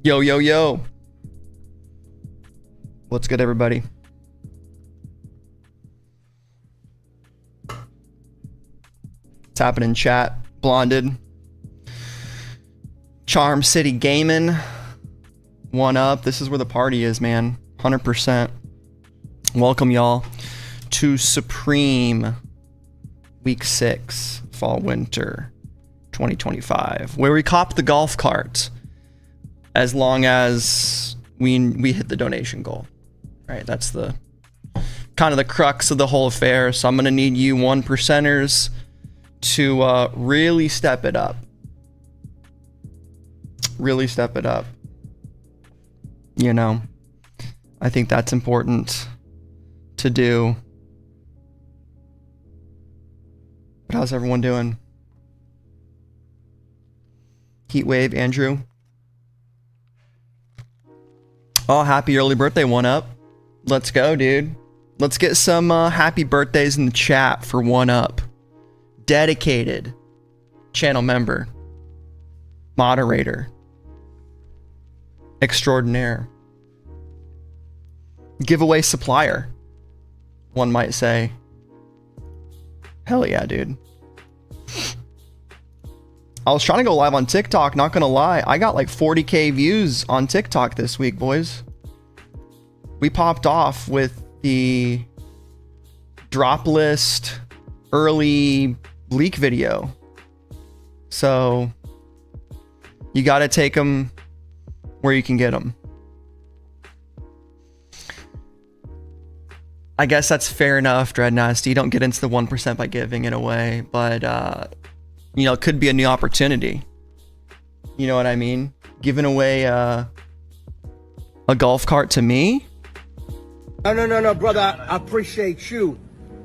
Yo, yo, yo. What's good, everybody? What's happening in chat? Blonded. Charm City Gaming. One up. This is where the party is, man. 100%. Welcome, y'all, to Supreme Week 6, Fall Winter 2025, where we cop the golf cart as long as we hit the donation goal, right? That's the kind of the crux of the whole affair. So I'm gonna need you 1%ers to really step it up. Really step it up. You know, I think that's important to do. But how's everyone doing? Heatwave, Andrew. Oh, happy early birthday, One Up. Let's go, dude. Let's get some happy birthdays in the chat for One Up. Dedicated channel member, moderator, extraordinaire, giveaway supplier, one might say. Hell yeah, dude. I was trying to go live on TikTok, not gonna lie. I got like 40K views on TikTok this week, boys. We popped off with the drop list early leak video. So you gotta take them where you can get them. I guess that's fair enough, Dreadnasty. You don't get into the 1% by giving it away, but you know, it could be a new opportunity. You know what I mean? Giving away a golf cart to me? No, brother. I appreciate you.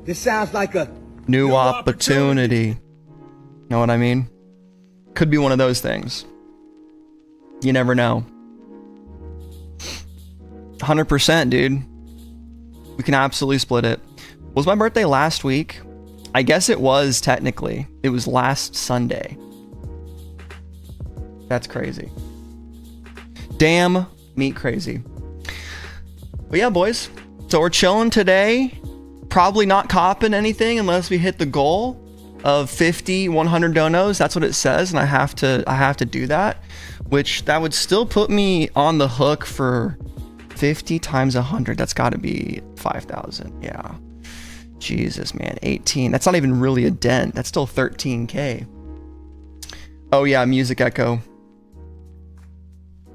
This sounds like a new opportunity. Know what I mean? Could be one of those things. You never know. 100%, dude. We can absolutely split it. Was my birthday last week? I guess it was technically. It was last Sunday. That's crazy. Damn meat crazy. But yeah, boys. So we're chilling today. Probably not copping anything unless we hit the goal of 50, 100 donos. That's what it says, and I have to do that, which that would still put me on the hook for 50 times 100. That's got to be 5,000. Yeah. Jesus, man. 18. That's not even really a dent. That's still 13K. Oh, yeah. Music echo.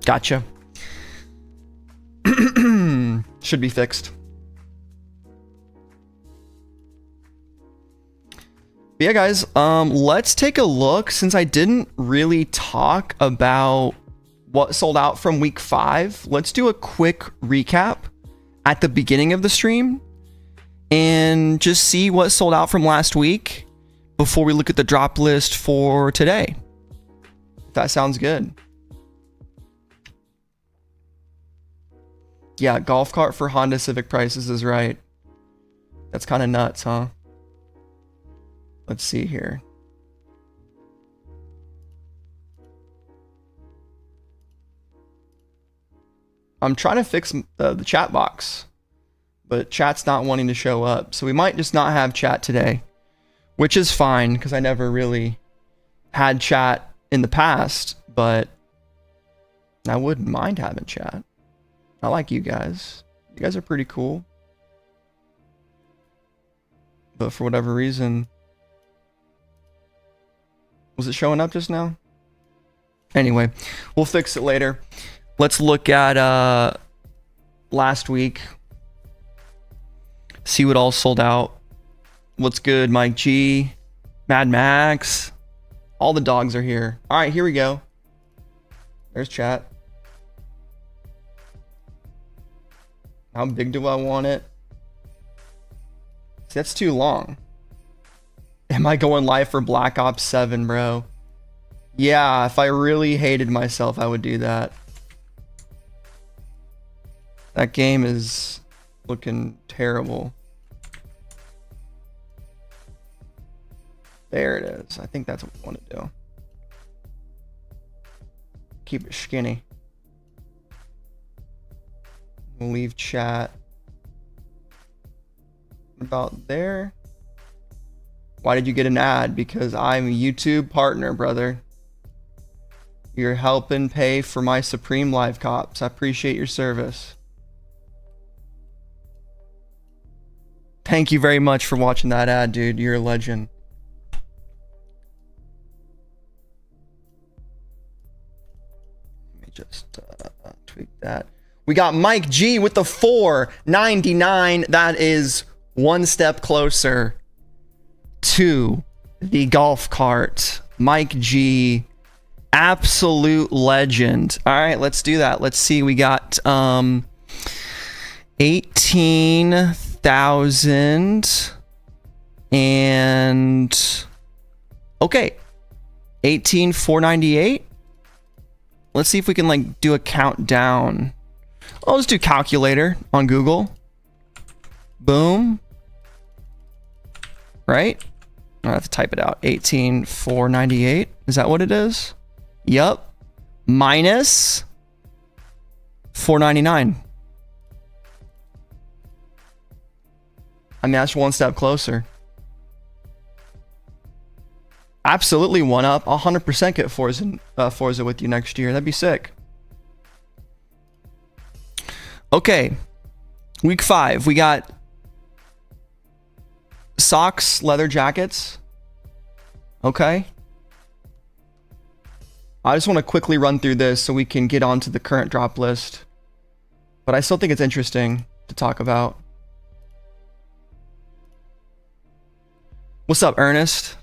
Gotcha. Should be fixed. But yeah, guys. Let's take a look. Since I didn't really talk about what sold out from week 5, let's do a quick recap at the beginning of the stream and just see what sold out from last week before we look at the drop list for today. If that sounds good. Yeah, golf cart for Honda Civic prices is right. That's kind of nuts, huh? Let's see here. I'm trying to fix the chat box, but chat's not wanting to show up. So we might just not have chat today, which is fine because I never really had chat in the past, but I wouldn't mind having chat. I like you guys. You guys are pretty cool. But for whatever reason, was it showing up just now? Anyway, we'll fix it later. Let's look at last week. See what all sold out. What's good, Mike G, Mad Max? All the dogs are here. All right, here we go. There's chat. How big do I want it? See, that's too long. Am I going live for Black Ops 7, bro? Yeah, if I really hated myself, I would do that. That game is looking terrible. There it is. I think that's what we want to do. Keep it skinny. We'll leave chat about there. Why did you get an ad? Because I'm a YouTube partner, brother. You're helping pay for my Supreme Live Cops. I appreciate your service. Thank you very much for watching that ad, dude. You're a legend. Let me just tweak that. We got Mike G with the $4.99. That is one step closer to the golf cart. Mike G, absolute legend. All right, let's do that. Let's see. We got 18,000 and okay, 18,498. Let's see if we can like do a countdown. I'll just do calculator on Google. Boom. Right? I have to type it out. 18,498. Is that what it is? Yup. Minus 499. I mean, that's one step closer. Absolutely one up. 100% get Forza with you next year. That'd be sick. Okay. Week 5. We got socks, leather jackets. Okay. I just want to quickly run through this so we can get onto the current drop list. But I still think it's interesting to talk about. What's up, Ernest?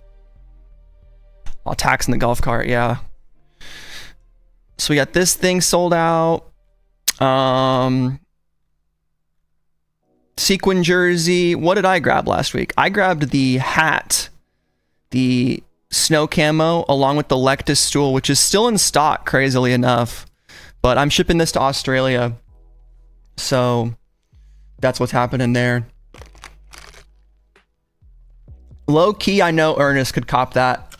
Oh, tax in the golf cart, yeah. So we got this thing sold out. Sequin jersey. What did I grab last week? I grabbed the hat, the snow camo, along with the Lectus stool, which is still in stock, crazily enough. But I'm shipping this to Australia. So that's what's happening there. Low key, I know Ernest could cop that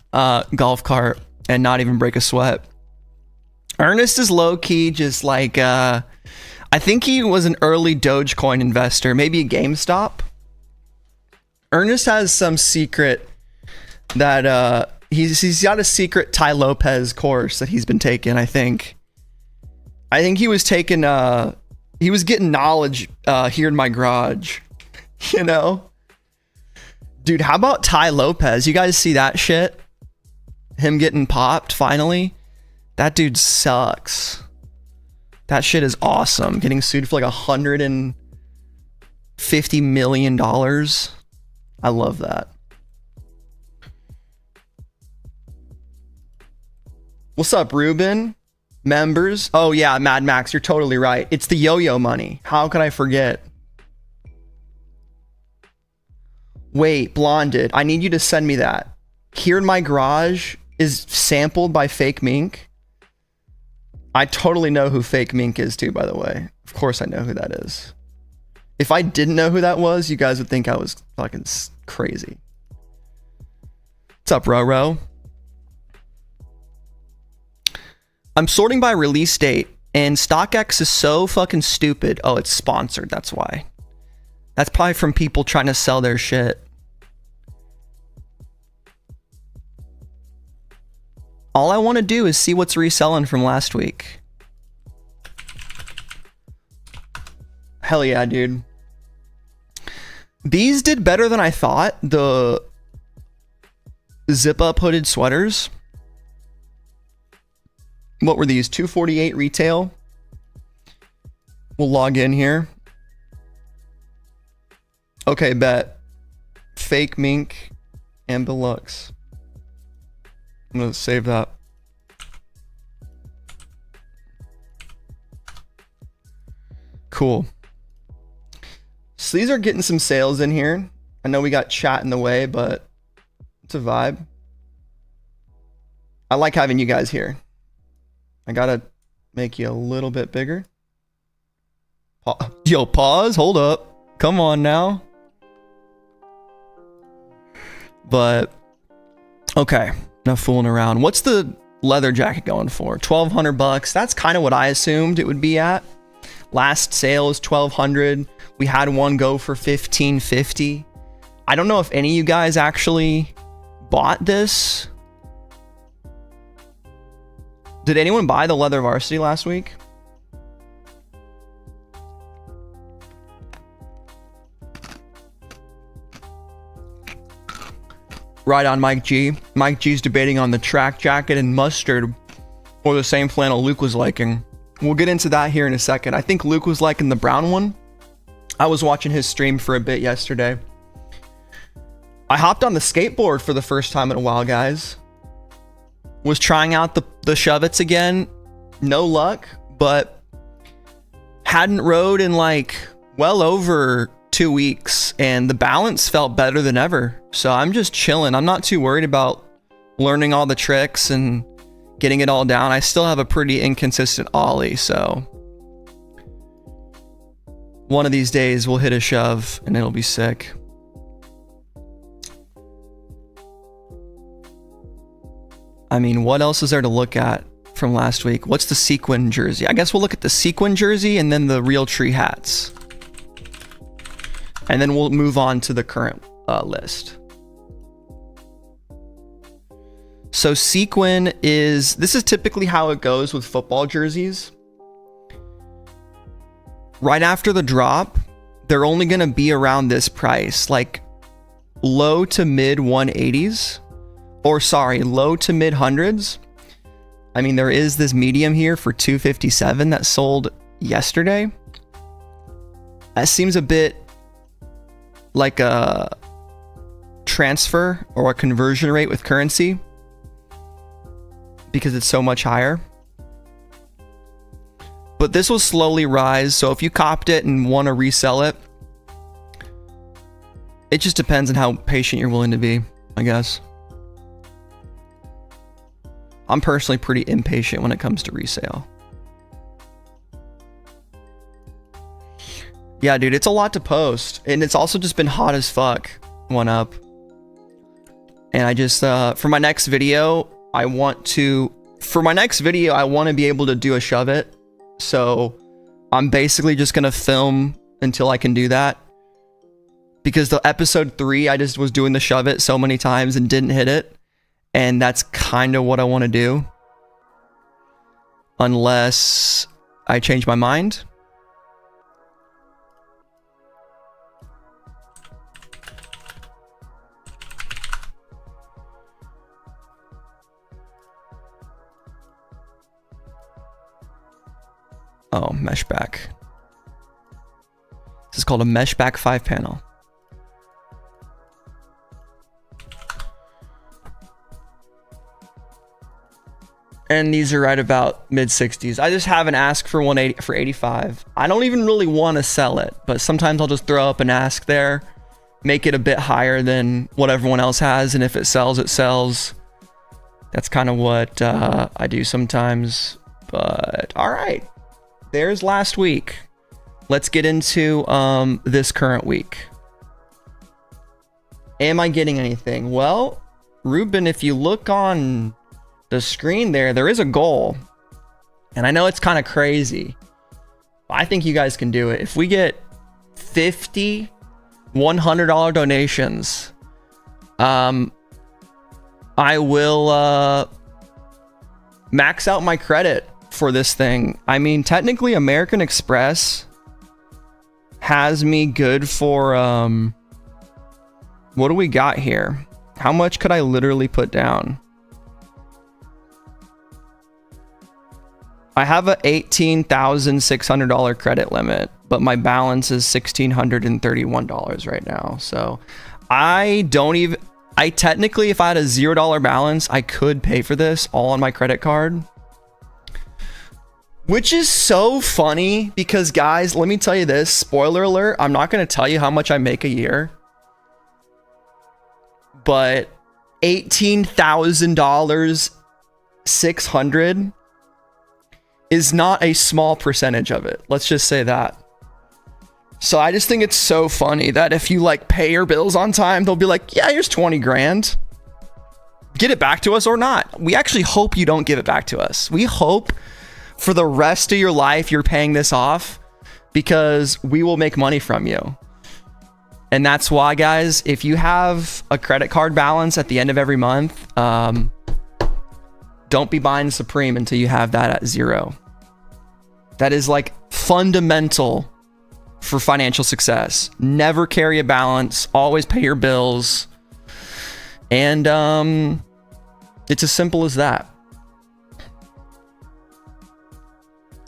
golf cart and not even break a sweat. Ernest is low key just like I think he was an early Dogecoin investor, maybe a GameStop. Ernest has some secret that he's got a secret Ty Lopez course that he's been taking. I think he was taking he was getting knowledge here in my garage, you know. Dude, how about Ty Lopez? You guys see that shit? Him getting popped finally? That dude sucks. That shit is awesome. Getting sued for like $150 million. I love that. What's up, Ruben? Members? Oh yeah, Mad Max, you're totally right. It's the yo-yo money. How could I forget? Wait, Blonded, I need you to send me that. Here in my garage is sampled by Fake Mink. I totally know who Fake Mink is too, by the way. Of course I know who that is. If I didn't know who that was, you guys would think I was fucking crazy. What's up, Roro? I'm sorting by release date, and StockX is so fucking stupid. Oh, it's sponsored, that's why. That's probably from people trying to sell their shit. All I want to do is see what's reselling from last week. Hell yeah, dude. These did better than I thought. The zip-up hooded sweaters. What were these? $248 retail. We'll log in here. Okay, bet. Fake mink and Deluxe. I'm gonna save that. Cool. So these are getting some sales in here. I know we got chat in the way, but it's a vibe. I like having you guys here. I gotta make you a little bit bigger. Yo, pause. Hold up. Come on now. But okay, enough fooling around. What's the leather jacket going for? $1,200. That's kind of what I assumed it would be at. Last sale is $1,200. We had one go for $1,550. I don't know if any of you guys actually bought this. Did anyone buy the leather varsity last week? Right on, Mike G. Mike G's debating on the track jacket and mustard or the same flannel Luke was liking. We'll get into that here in a second. I think Luke was liking the brown one. I was watching his stream for a bit yesterday. I hopped on the skateboard for the first time in a while, guys. Was trying out the shove-its again. No luck, but hadn't rode in like well over 2 weeks, and the balance felt better than ever. So I'm just chilling. I'm not too worried about learning all the tricks and getting it all down. I still have a pretty inconsistent ollie, so one of these days we'll hit a shove and it'll be sick. I mean, what else is there to look at from last week? What's the sequin jersey? I guess we'll look at the sequin jersey and then the real tree hats. And then we'll move on to the current list. So sequin this is typically how it goes with football jerseys. Right after the drop, they're only going to be around this price, like low to mid 180s, or sorry, low to mid hundreds. I mean, there is this medium here for $257 that sold yesterday. That seems a bit like a transfer or a conversion rate with currency because it's so much higher. But this will slowly rise, so if you copped it and want to resell it, it just depends on how patient you're willing to be, I guess. I'm personally pretty impatient when it comes to resale. Yeah, dude, it's a lot to post, and it's also just been hot as fuck. One up. And I just for my next video, I want to be able to do a shove it. So I'm basically just gonna film until I can do that, because the episode 3 I just was doing the shove it so many times and didn't hit it, and that's kind of what I want to do unless I change my mind. Oh, mesh back. This is called a mesh back 5-panel. And these are right about mid 60s. I just have an ask for 180 for 85. I don't even really want to sell it, but sometimes I'll just throw up an ask there, make it a bit higher than what everyone else has, and if it sells, it sells. That's kind of what I do sometimes. But all right. There's last week. Let's get into this current week. Am I getting anything? Well, Ruben, if you look on the screen there is a goal. And I know it's kind of crazy. I think you guys can do it. If we get 50 $100 donations, I will max out my credit for this thing. I mean, technically American Express has me good for, what do we got here? How much could I literally put down? I have a $18,600 credit limit, but my balance is $1,631 right now. So I technically, if I had a $0 balance, I could pay for this all on my credit card. Which is so funny because, guys, let me tell you this. Spoiler alert, I'm not going to tell you how much I make a year. But $18,000, 600 is not a small percentage of it. Let's just say that. So I just think it's so funny that if you like pay your bills on time, they'll be like, yeah, here's 20 grand. Get it back to us or not. We actually hope you don't give it back to us. We hope for the rest of your life you're paying this off because we will make money from you. And that's why, guys, if you have a credit card balance at the end of every month, don't be buying Supreme until you have that at zero. That is like fundamental for financial success. Never carry a balance, always pay your bills. And it's as simple as that.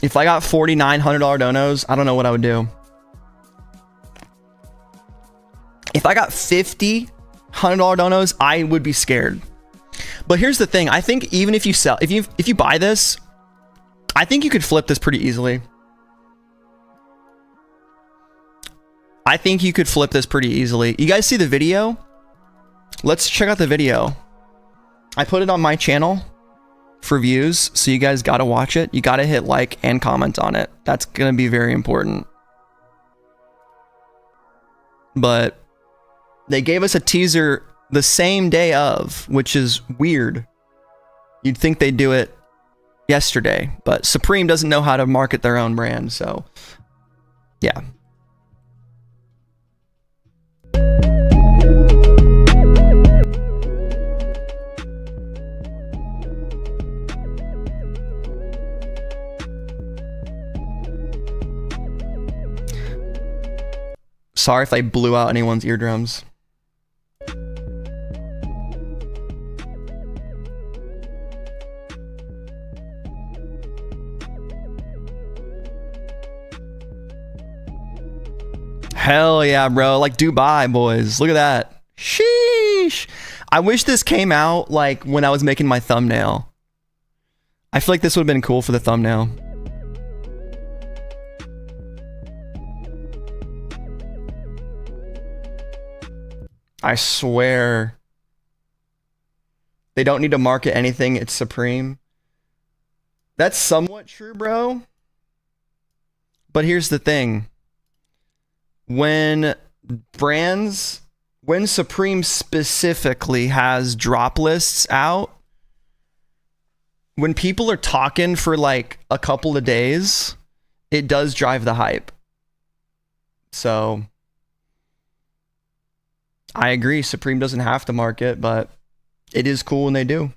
If I got $4,900 donos, I don't know what I would do. If I got $5,100 donos, I would be scared. But here's the thing. I think even if you sell, if you buy this, I think you could flip this pretty easily. I think you could flip this pretty easily. You guys see the video? Let's check out the video. I put it on my channel for views, so you guys got to watch it. You got to hit like and comment on it. That's going to be very important. But they gave us a teaser the same day of, which is weird. You'd think they'd do it yesterday, but Supreme doesn't know how to market their own brand, so yeah. Sorry if I blew out anyone's eardrums. Hell yeah, bro. Like Dubai, boys. Look at that. Sheesh. I wish this came out like when I was making my thumbnail. I feel like this would have been cool for the thumbnail. I swear. They don't need to market anything. It's Supreme. That's somewhat true, bro. But here's the thing. When Supreme specifically has drop lists out, when people are talking for like a couple of days, it does drive the hype. So I agree, Supreme doesn't have to market, but it is cool when they do.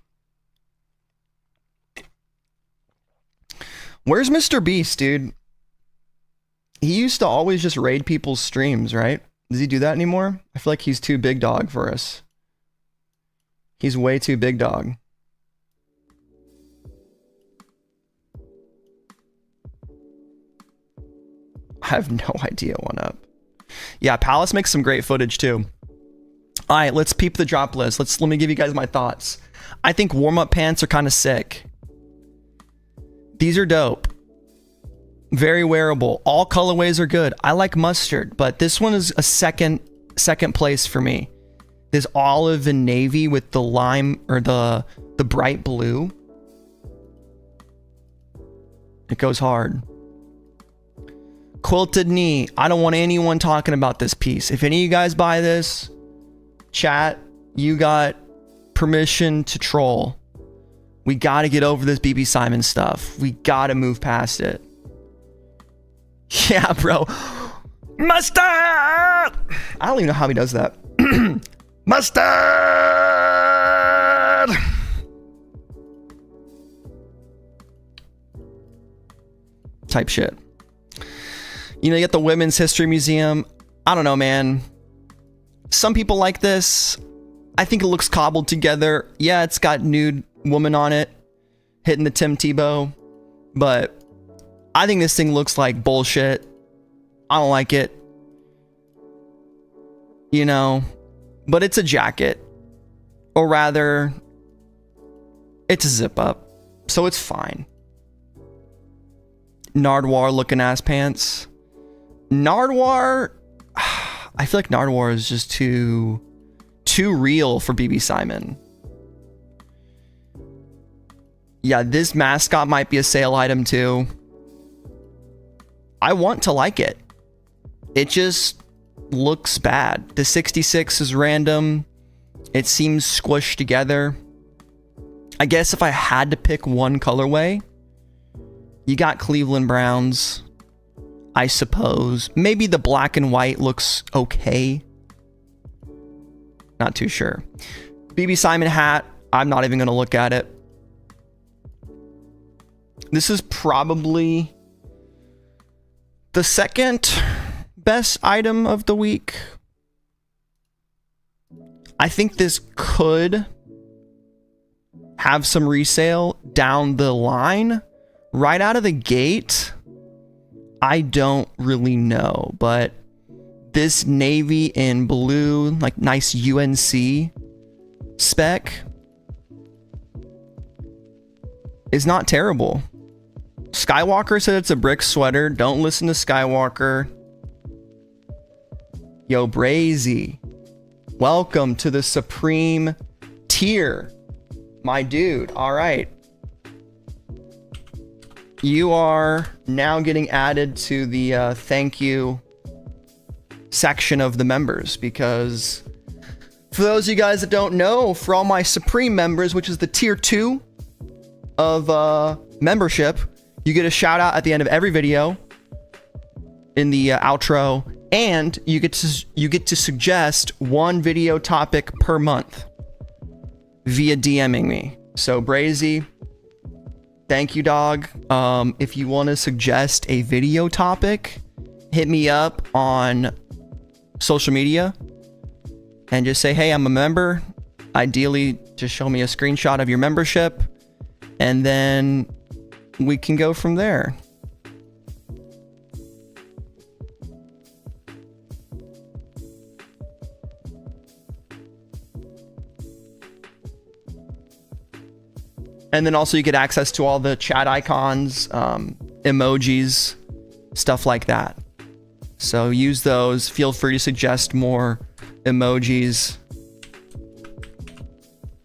Where's Mr. Beast, dude? He used to always just raid people's streams, right? Does he do that anymore? I feel like he's too big dog for us. He's way too big dog. I have no idea one up. Yeah, Palace makes some great footage too. All right, let's peep the drop list. Let me give you guys my thoughts. I think warm-up pants are kind of sick. These are dope. Very wearable. All colorways are good. I like mustard, but this one is a second place for me. This olive and navy with the lime or the bright blue. It goes hard. Quilted knee. I don't want anyone talking about this piece. If any of you guys buy this, chat, you got permission to troll. We got to get over this BB Simon stuff. We got to move past it. Yeah, bro. Mustard! I don't even know how he does that. Mustard! type shit. You get the Women's History Museum. I don't know, man. Some people like this. I think it looks cobbled together. Yeah, it's got nude woman on it, hitting the Tim Tebow. But I think this thing looks like bullshit. I don't like it. But it's a jacket. Or rather, it's a zip up. So it's fine. Nardwuar looking ass pants. Nardwuar, I feel like Nardwuar is just too real for BB Simon. Yeah, this mascot might be a sale item too. I want to like it. It just looks bad. The 66 is random. It seems squished together. I guess if I had to pick one colorway, you got Cleveland Browns, I suppose. Maybe the black and white looks okay. Not too sure. BB Simon hat, I'm not even going to look at it. This is probably the second best item of the week. I think this could have some resale down the line. Right out of the gate, I don't really know, but this navy and blue, like nice UNC spec is not terrible. Skywalker said it's a brick sweater. Don't listen to Skywalker. Yo, Brazy, welcome to the Supreme tier, my dude. All right. You are now getting added to the thank you section of the members, because for those of you guys that don't know, for all my Supreme members, which is the tier 2 of membership, you get a shout out at the end of every video in the outro, and you get to suggest one video topic per month via DMing me. So Brazy, thank you, dog. If you want to suggest a video topic, hit me up on social media and just say, hey, I'm a member. Ideally, just show me a screenshot of your membership, and then we can go from there. And then also you get access to all the chat icons, emojis, stuff like that. So use those. Feel free to suggest more emojis,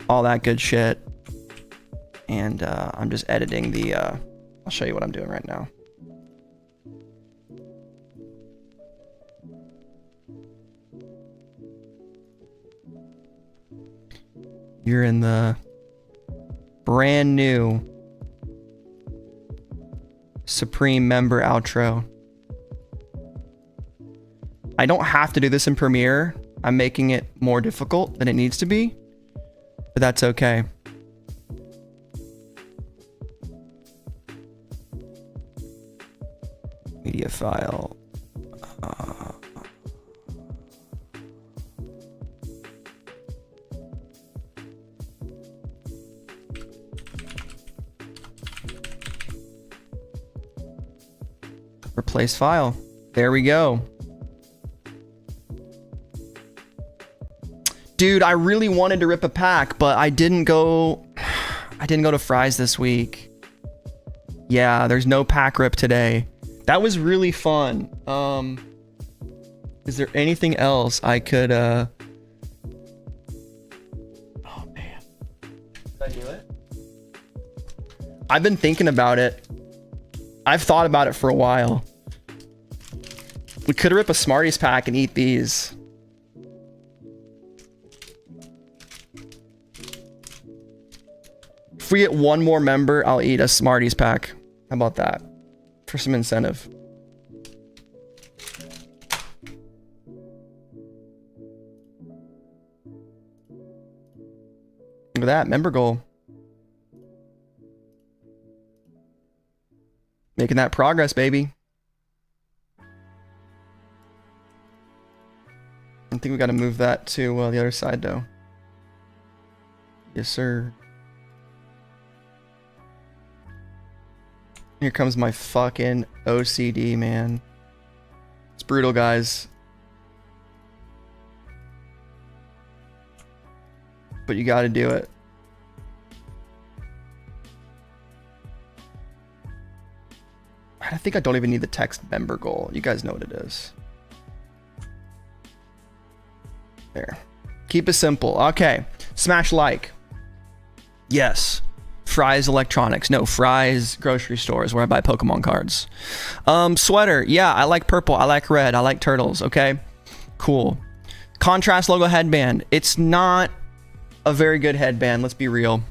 all that good shit. And I'm just editing the, I'll show you what I'm doing right now. You're in the brand new Supreme member outro. I don't have to do this in Premiere. I'm making it more difficult than it needs to be, but that's okay. Media file. Replace file. There we go. Dude, I really wanted to rip a pack, but I didn't go to Fry's this week. Yeah, there's no pack rip today. That was really fun. Is there anything else I could oh man. Did I do it? I've been thinking about it. I've thought about it for a while. We could rip a Smarties pack and eat these. If we get one more member, I'll eat a Smarties pack. How about that? For some incentive. Look at that, member goal. Making that progress, baby. I think we got to move that to the other side, though. Yes, sir. Here comes my fucking OCD, man. It's brutal, guys. But you got to do it. I think I don't even need the text member goal. You guys know what it is. There. Keep it simple. Okay. Smash like. Yes. Fry's Electronics. No, Fry's grocery stores where I buy Pokemon cards. Sweater. Yeah, I like purple. I like red. I like turtles. Okay. Cool. Contrast logo headband. It's not a very good headband. Let's be real.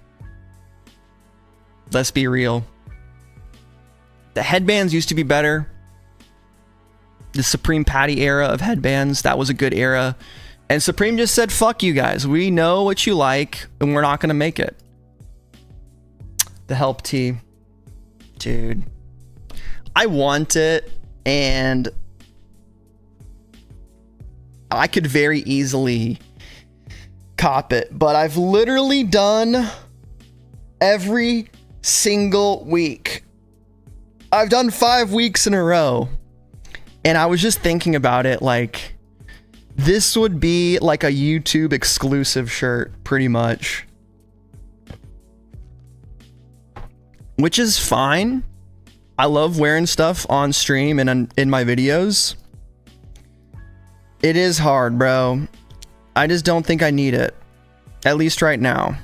Let's be real. The headbands used to be better. The Supreme Patty era of headbands, that was a good era. And Supreme just said, fuck you guys. We know what you like, and we're not going to make it. The Help Tee. Dude. I want it, and I could very easily cop it. But I've literally done every single week. I've done 5 weeks in a row. And I was just thinking about it, like, this would be like a YouTube exclusive shirt, pretty much. Which is fine. I love wearing stuff on stream and in my videos. It is hard, bro. I just don't think I need it. At least right now.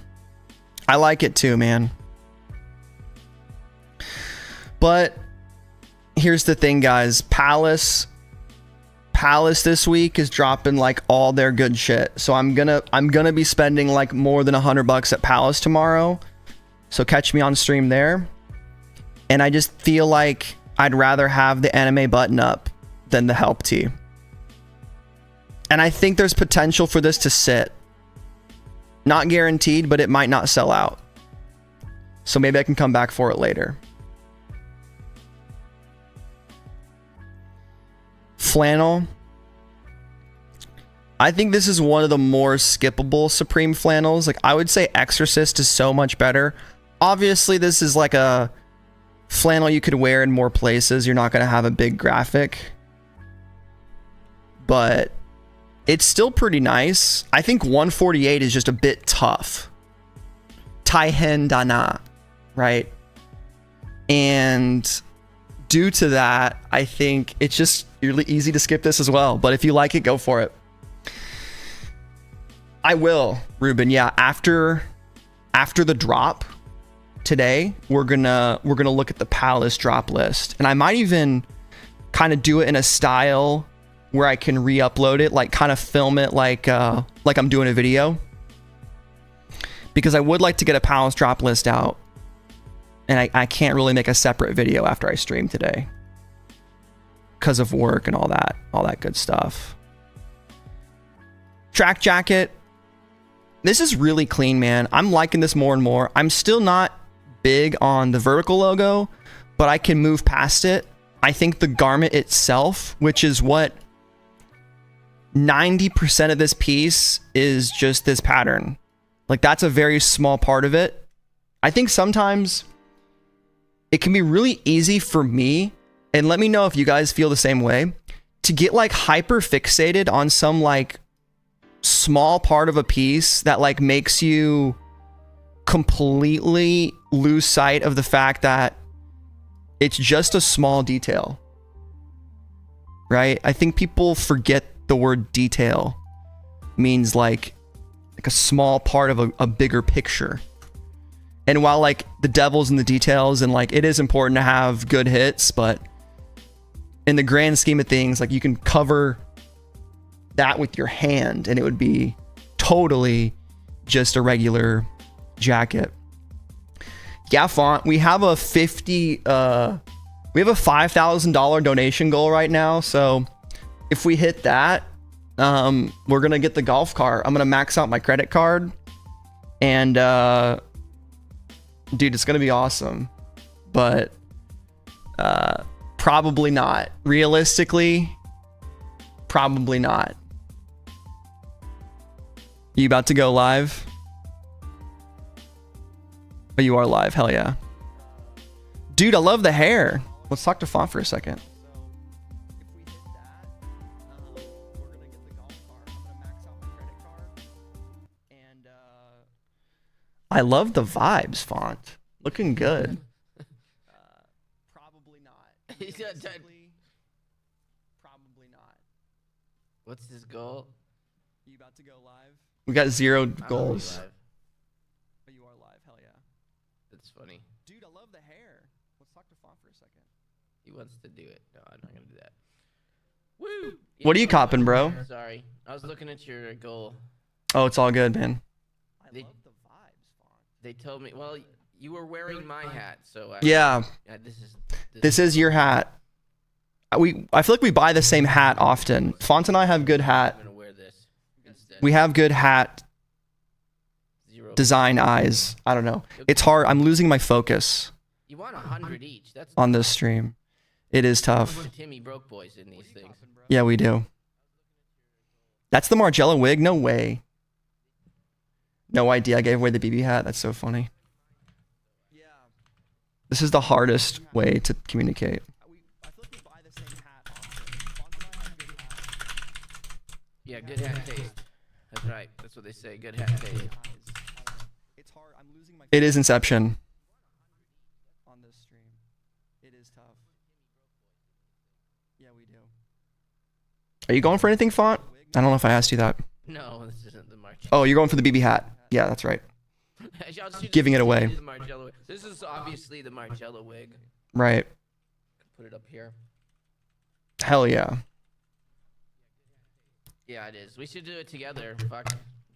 I like it too, man. But here's the thing, guys. Palace this week is dropping like all their good shit. So I'm gonna be spending like more than $100 at Palace tomorrow. So catch me on stream there. And I just feel like I'd rather have the anime button up than the Help Tee. And I think there's potential for this to sit. Not guaranteed, but it might not sell out. So maybe I can come back for it later. Flannel. I think this is one of the more skippable Supreme flannels. Like, I would say Exorcist is so much better. Obviously, this is like a flannel you could wear in more places. You're not going to have a big graphic. But it's still pretty nice. I think 148 is just a bit tough. Taihen Dana, right? And due to that, I think it's just really easy to skip this as well. But if you like it, go for it. I will, Ruben. Yeah, after the drop today, we're gonna look at the Palace drop list, and I might even kind of do it in a style where I can re-upload it, like kind of film it like I'm doing a video, because I would like to get a Palace drop list out, and I can't really make a separate video after I stream today because of work and all that good stuff. Track jacket. This is really clean, man. I'm liking this more and more. I'm still not big on the vertical logo, but I can move past it. I think the garment itself, which is what 90% of this piece is, just this pattern. Like, that's a very small part of it. I think sometimes it can be really easy for me, and let me know if you guys feel the same way, to get like hyper fixated on some like small part of a piece that like makes you completely lose sight of the fact that it's just a small detail, right? I think people forget the word detail means like a small part of a bigger picture. And while like the devil's in the details, and like it is important to have good hits, but in the grand scheme of things, like you can cover that with your hand and it would be totally just a regular jacket. Yeah, Font, we have a $5,000 donation goal right now. So if we hit that, we're gonna get the golf cart. I'm gonna max out my credit card, and dude, it's gonna be awesome. But Probably not. Realistically, probably not. You about to go live? Oh, you are live. Hell yeah. Dude, I love the hair. Let's talk to Font for a second. I love the vibes, Font. Looking good. Probably not. Probably not. What's his goal? You about to go live? We got 0 goals. Oh, you are live. Hell yeah. That's funny. Dude, I love the hair. Let's talk to Font for a second. He wants to do it. No, I'm not gonna do that. Woo! What are you copping, bro? Sorry, I was looking at your goal. Oh, it's all good, man. I love the vibes, Font. They told me. Well, you were wearing my hat, so yeah. This is your hat. I feel like we buy the same hat often. Font and I have good hat. I'm gonna wear this instead. We have good hat design eyes. I don't know. It's hard. I'm losing my focus. You want 100 each. That's on this stream. It is tough. Timmy broke boys in these things. Yeah, we do. That's the Margiela wig? No way. No idea. I gave away the BB hat. That's so funny. This is the hardest way to communicate. Yeah, good hat taste. That's right. That's what they say. Good hat taste. It is Inception. On this stream. It is tough. Yeah, we do. Are you going for anything, Font? I don't know if I asked you that. No, this isn't the Margiela. Oh, you're going for the BB hat. Yeah, that's right. Giving it away. This is obviously the Margiela wig. Right. Put it up here. Hell yeah. Yeah, it is. We should do it together. Fuck.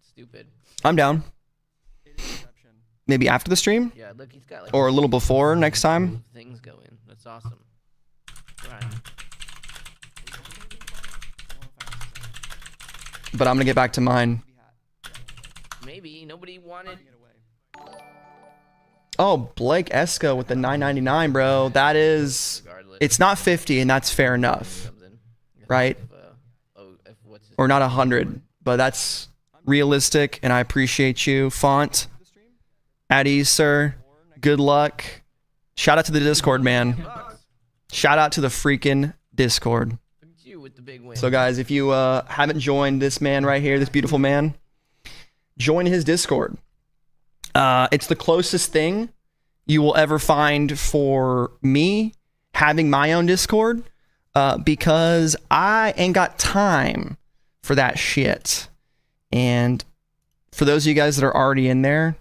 Stupid. I'm down. Maybe after the stream? Yeah, look, he's got like or a little before next time? Things going. That's awesome. Right. But I'm gonna get back to mine. Maybe nobody wanted. Oh, Blake Esco with the $9.99, bro. That is. It's not 50, and that's fair enough, right? Or not 100, but that's realistic, and I appreciate you, Font. At ease, sir. Good luck. Shout out to the Discord, man. Shout out to the freaking Discord. So, guys, if you haven't joined this man right here, this beautiful man, join his Discord. It's the closest thing you will ever find for me having my own Discord, because I ain't got time for that shit. And for those of you guys that are already in there,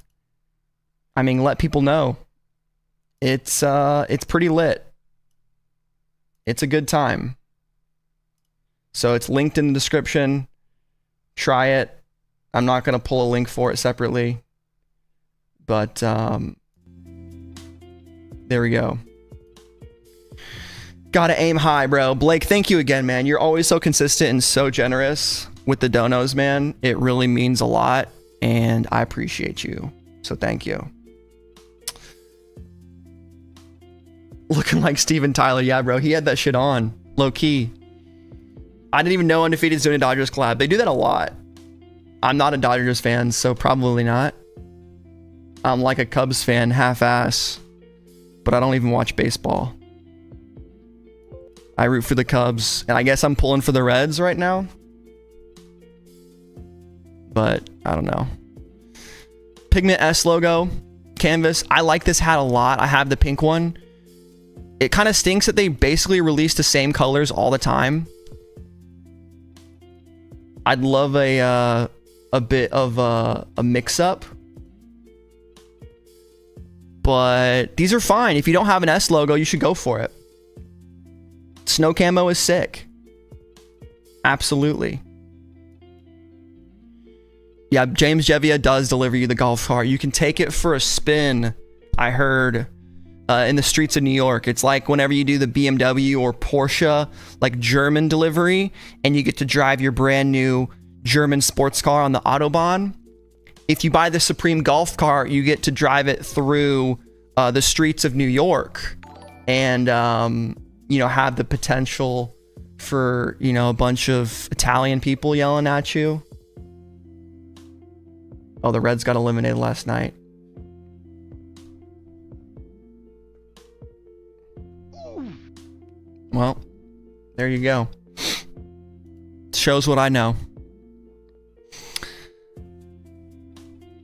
I mean, let people know. It's pretty lit. It's a good time. So it's linked in the description. Try it. I'm not going to pull a link for it separately. But there we go. Gotta aim high, bro. Blake, thank you again, man. You're always so consistent and so generous with the donos, man. It really means a lot, and I appreciate you. So thank you. Looking like Steven Tyler. Yeah, bro. He had that shit on. Low key. I didn't even know Undefeated's doing a Dodgers collab. They do that a lot. I'm not a Dodgers fan, so probably not. I'm like a Cubs fan, half-ass. But I don't even watch baseball. I root for the Cubs, and I guess I'm pulling for the Reds right now. But I don't know. Pigment S logo, canvas. I like this hat a lot. I have the pink one. It kind of stinks that they basically release the same colors all the time. I'd love a bit of a mix-up. But these are fine. If you don't have an S logo, you should go for it. Snow camo is sick. Absolutely. Yeah, James Jevia does deliver you the golf cart. You can take it for a spin, I heard, in the streets of New York. It's like whenever you do the BMW or Porsche, like German delivery, and you get to drive your brand new German sports car on the Autobahn. If you buy the Supreme golf cart, you get to drive it through the streets of New York. and you know, have the potential for, you know, a bunch of Italian people yelling at you. Oh, the Reds got eliminated last night. Well, there you go. Shows what I know.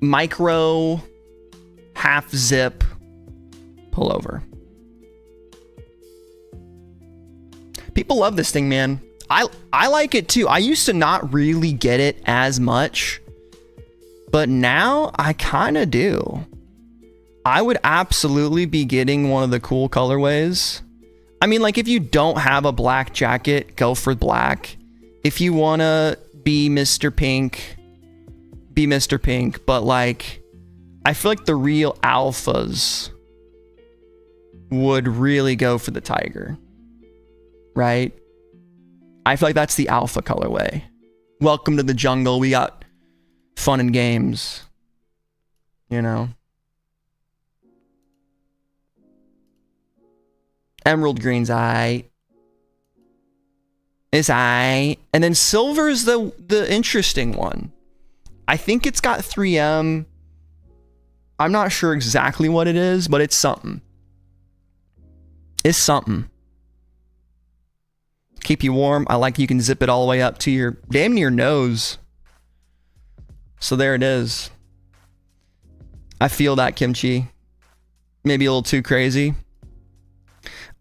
Micro half zip pullover. People love this thing, man. I like it too. I used to not really get it as much, but now I kind of do. I would absolutely be getting one of the cool colorways. I mean, like, if you don't have a black jacket, go for black. If you want to be Mr. Pink, be Mr. Pink. But, like, I feel like the real alphas would really go for the tiger. Right? I feel like that's the alpha colorway. Welcome to the jungle. We got fun and games. You know? Emerald green's aight. It's aight. And then silver's the interesting one. I think it's got 3M. I'm not sure exactly what it is, but it's something. It's something. Keep you warm. I like you can zip it all the way up to your damn near nose. So there it is. I feel that, Kimchi. Maybe a little too crazy.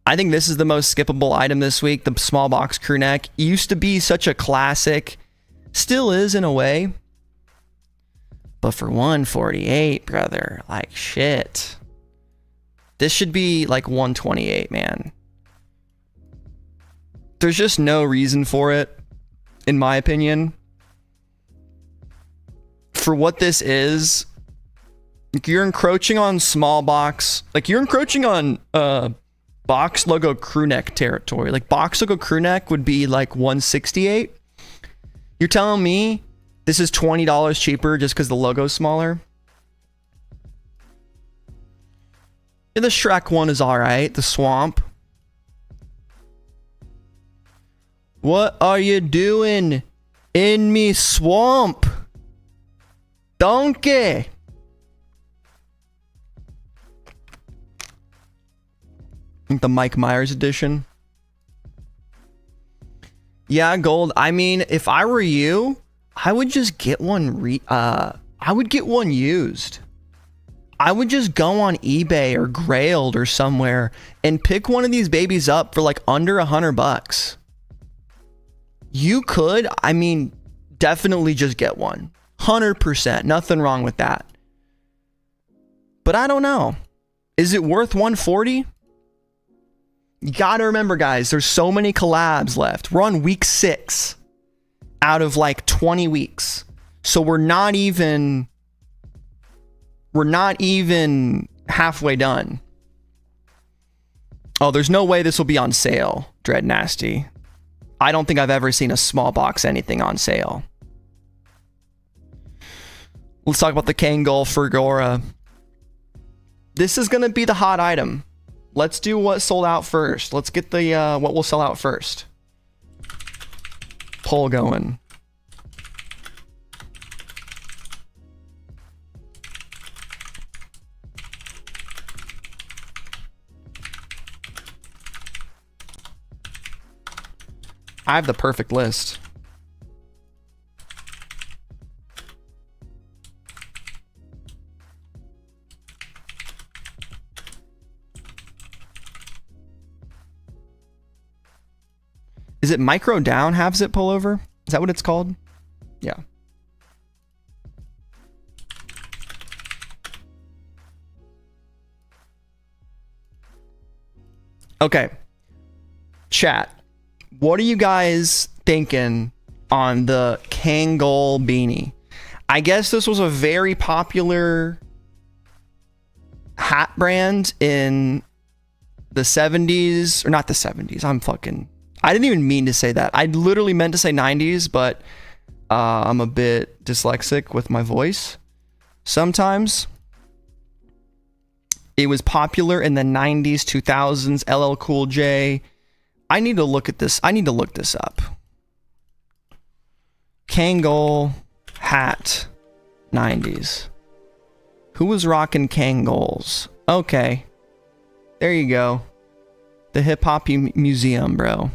I think this is the most skippable item this week. The small box crew neck used to be such a classic. Still is in a way. But for 148, brother, like shit. This should be like 128, man. There's just no reason for it, in my opinion. For what this is, you're encroaching on small box. Like, you're encroaching on box logo crew neck territory. Like, box logo crew neck would be like 168. You're telling me this is $20 cheaper just because the logo's smaller? Yeah, the Shrek one is alright. The swamp. What are you doing in me swamp? Donkey. I think the Mike Myers edition. Yeah, gold. I mean, if I were you, I would just get one I would get one used. I would just go on eBay or Grailed or somewhere and pick one of these babies up for like under $100. You could, I mean, definitely just get one. 100%. Nothing wrong with that. But I don't know. Is it worth 140? You gotta remember, guys, there's so many collabs left. We're on week 6 out of like 20 weeks. So we're not even halfway done. Oh, there's no way this will be on sale, Dread Nasty. I don't think I've ever seen a small box anything on sale. Let's talk about the Kangol Fergora. This is going to be the hot item. Let's do what sold out first. Let's get the what will sell out first. Poll going. I have the perfect list. Is it micro down half zip pullover? Is that what it's called? Yeah. Okay. Chat. What are you guys thinking on the Kangol beanie? I guess this was a very popular hat brand in the 70s, or not the 70s. I didn't even mean to say that. I literally meant to say 90s, but I'm a bit dyslexic with my voice sometimes. It was popular in the 90s, 2000s, LL Cool J. I need to look at this. I need to look this up. Kangol hat 90s. Who was rocking Kangols? Okay. There you go. The Hip Hop Museum, bro.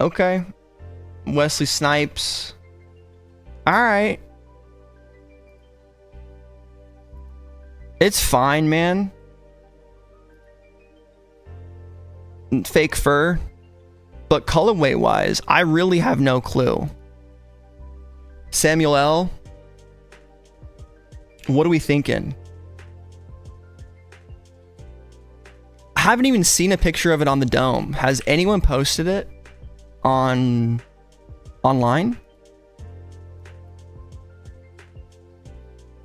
Okay. Wesley Snipes. Alright. It's fine, man. Fake fur. But colorway wise, I really have no clue. Samuel L. What are we thinking? I haven't even seen a picture of it on the dome. Has anyone posted it online?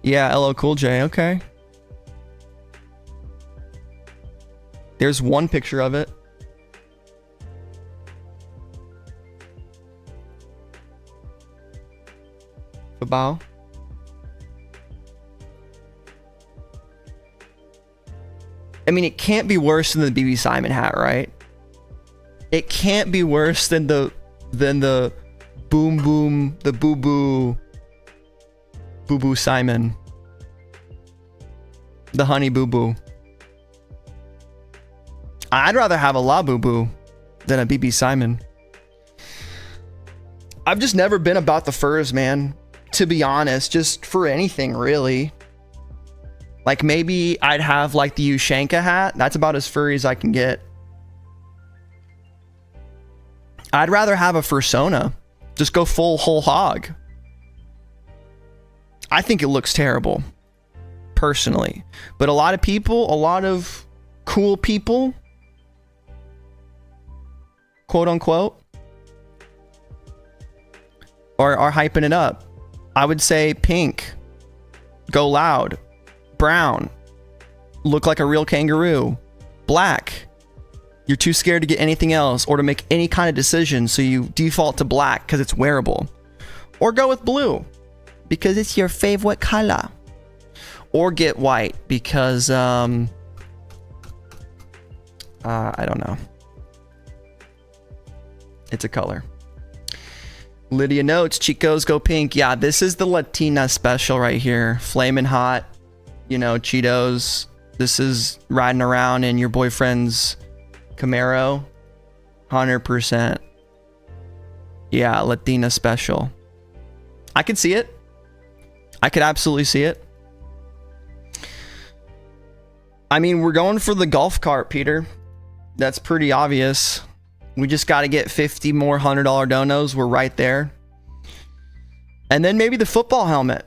Yeah, LL Cool J, okay. There's one picture of it. Football. I mean, it can't be worse than the BB Simon hat, right? It can't be worse than the boom boom, the boo boo Simon, the honey boo boo. I'd rather have a La Boo Boo than a BB Simon. I've just never been about the furs, man. To be honest, just for anything really. Like maybe I'd have like the Ushanka hat. That's about as furry as I can get. I'd rather have a fursona. Just go full whole hog. I think it looks terrible, personally. But a lot of people, a lot of cool people, quote unquote, are hyping it up. I would say pink, go loud, brown, look like a real kangaroo, black, you're too scared to get anything else or to make any kind of decision, so you default to black because it's wearable. Or go with blue because it's your favorite color. Or get white because I don't know. It's a color. Lydia notes, Chicos go pink. Yeah, this is the Latina special right here. Flamin' hot, you know, Cheetos. This is riding around in your boyfriend's Camaro. 100%. Yeah, Latina special. I could see it. I could absolutely see it. I mean, we're going for the golf cart, Peter. That's pretty obvious. We just got to get 50 more $100 donos. We're right there. And then maybe the football helmet,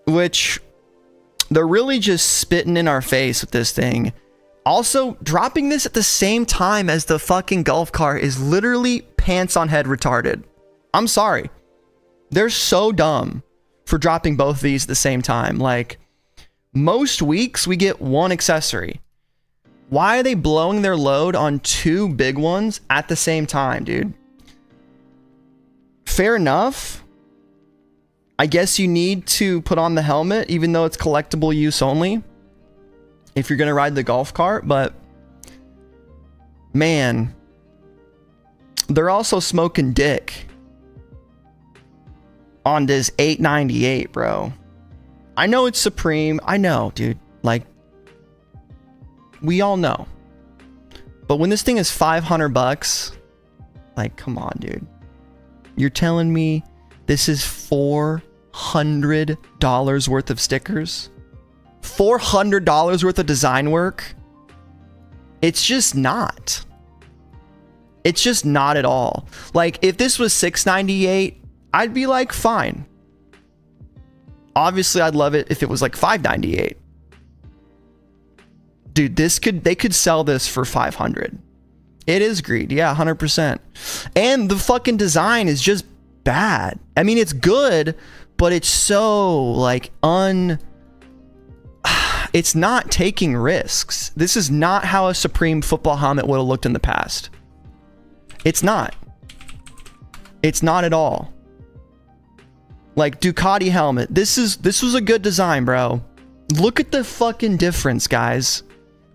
which they're really just spitting in our face with this thing. Also, dropping this at the same time as the fucking golf cart is literally pants on head retarded. I'm sorry. They're so dumb for dropping both of these at the same time. Like, most weeks we get one accessory. Why are they blowing their load on two big ones at the same time, dude? Fair enough. I guess you need to put on the helmet, even though it's collectible use only, if you're going to ride the golf cart. But, man, they're also smoking dick on this $898, bro. I know it's Supreme. I know, dude. Like, we all know. But when this thing is $500, like, come on, dude. You're telling me this is $400 worth of stickers? $400 worth of design work? It's just not. It's just not at all. Like, if this was $698, I'd be like, fine. Obviously, I'd love it if it was like $598. Dude, they could sell this for $500. It is greed. Yeah, 100%. And the fucking design is just bad. I mean, it's good, but it's so like it's not taking risks. This is not how a Supreme football helmet would have looked in the past. It's not. It's not at all. Like Ducati helmet. This was a good design, bro. Look at the fucking difference, guys.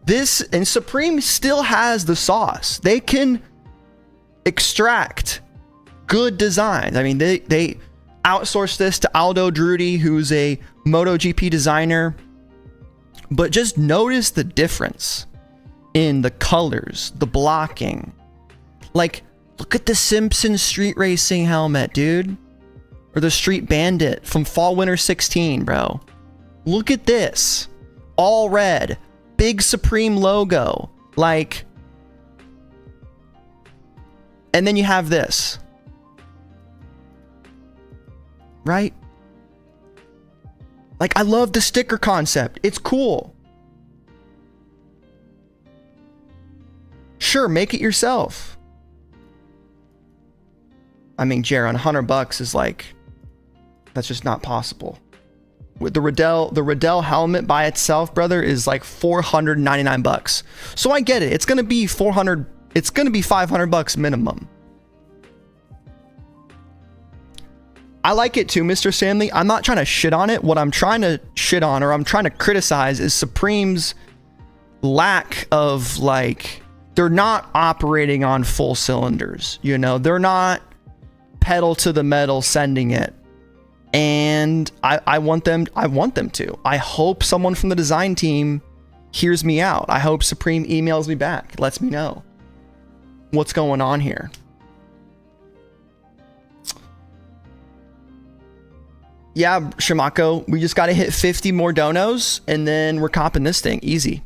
This, and Supreme still has the sauce. They can extract good designs. I mean, they outsourced this to Aldo Drudy, who's a MotoGP designer. But just notice the difference in the colors, the blocking. Like, look at the Simpsons Street Racing helmet, dude. Or the Street Bandit from Fall Winter 16, bro. Look at this. All red. Big Supreme logo. Like, and then you have this. Right? Like, I love the sticker concept. It's cool. Sure, make it yourself. I mean, Jaron, $100 is like, that's just not possible. With the Riddell helmet by itself, brother, is like $499. So I get it. It's gonna be $500 minimum. I like it too, Mr. Stanley. I'm not trying to shit on it. What I'm trying to shit on, or I'm trying to criticize, is Supreme's lack of, like, they're not operating on full cylinders. You know, they're not pedal to the metal sending it. And I want them to. I hope someone from the design team hears me out. I hope Supreme emails me back, lets me know what's going on here. Yeah, Shimako, we just got to hit 50 more donos and then we're copping this thing easy.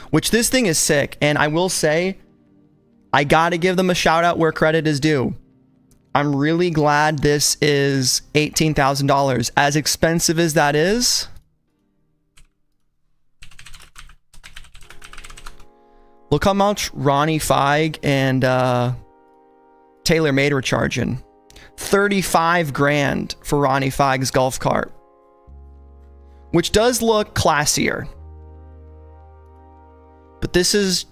Which, this thing is sick. And I will say, I got to give them a shout out where credit is due. I'm really glad this is $18,000. As expensive as that is, look how much Ronnie Feig and TaylorMade were charging. 35 grand for Ronnie Feig's golf cart, which does look classier. But this is,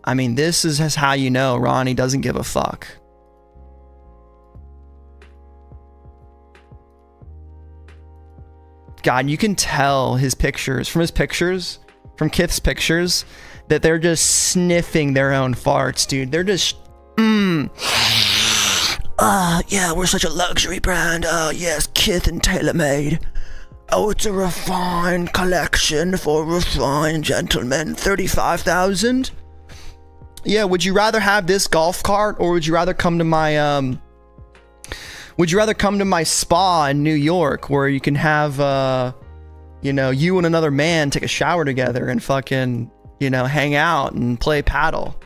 I mean, this is how you know Ronnie doesn't give a fuck. God, you can tell his pictures, from Kith's pictures, that they're just sniffing their own farts, dude. They're just, yeah, we're such a luxury brand. Yes, Kith and TaylorMade. Oh, it's a refined collection for refined gentlemen. 35,000. Yeah, would you rather have this golf cart, or would you rather come to my spa in New York, where you can have you know, you and another man take a shower together and fucking, you know, hang out and play paddle?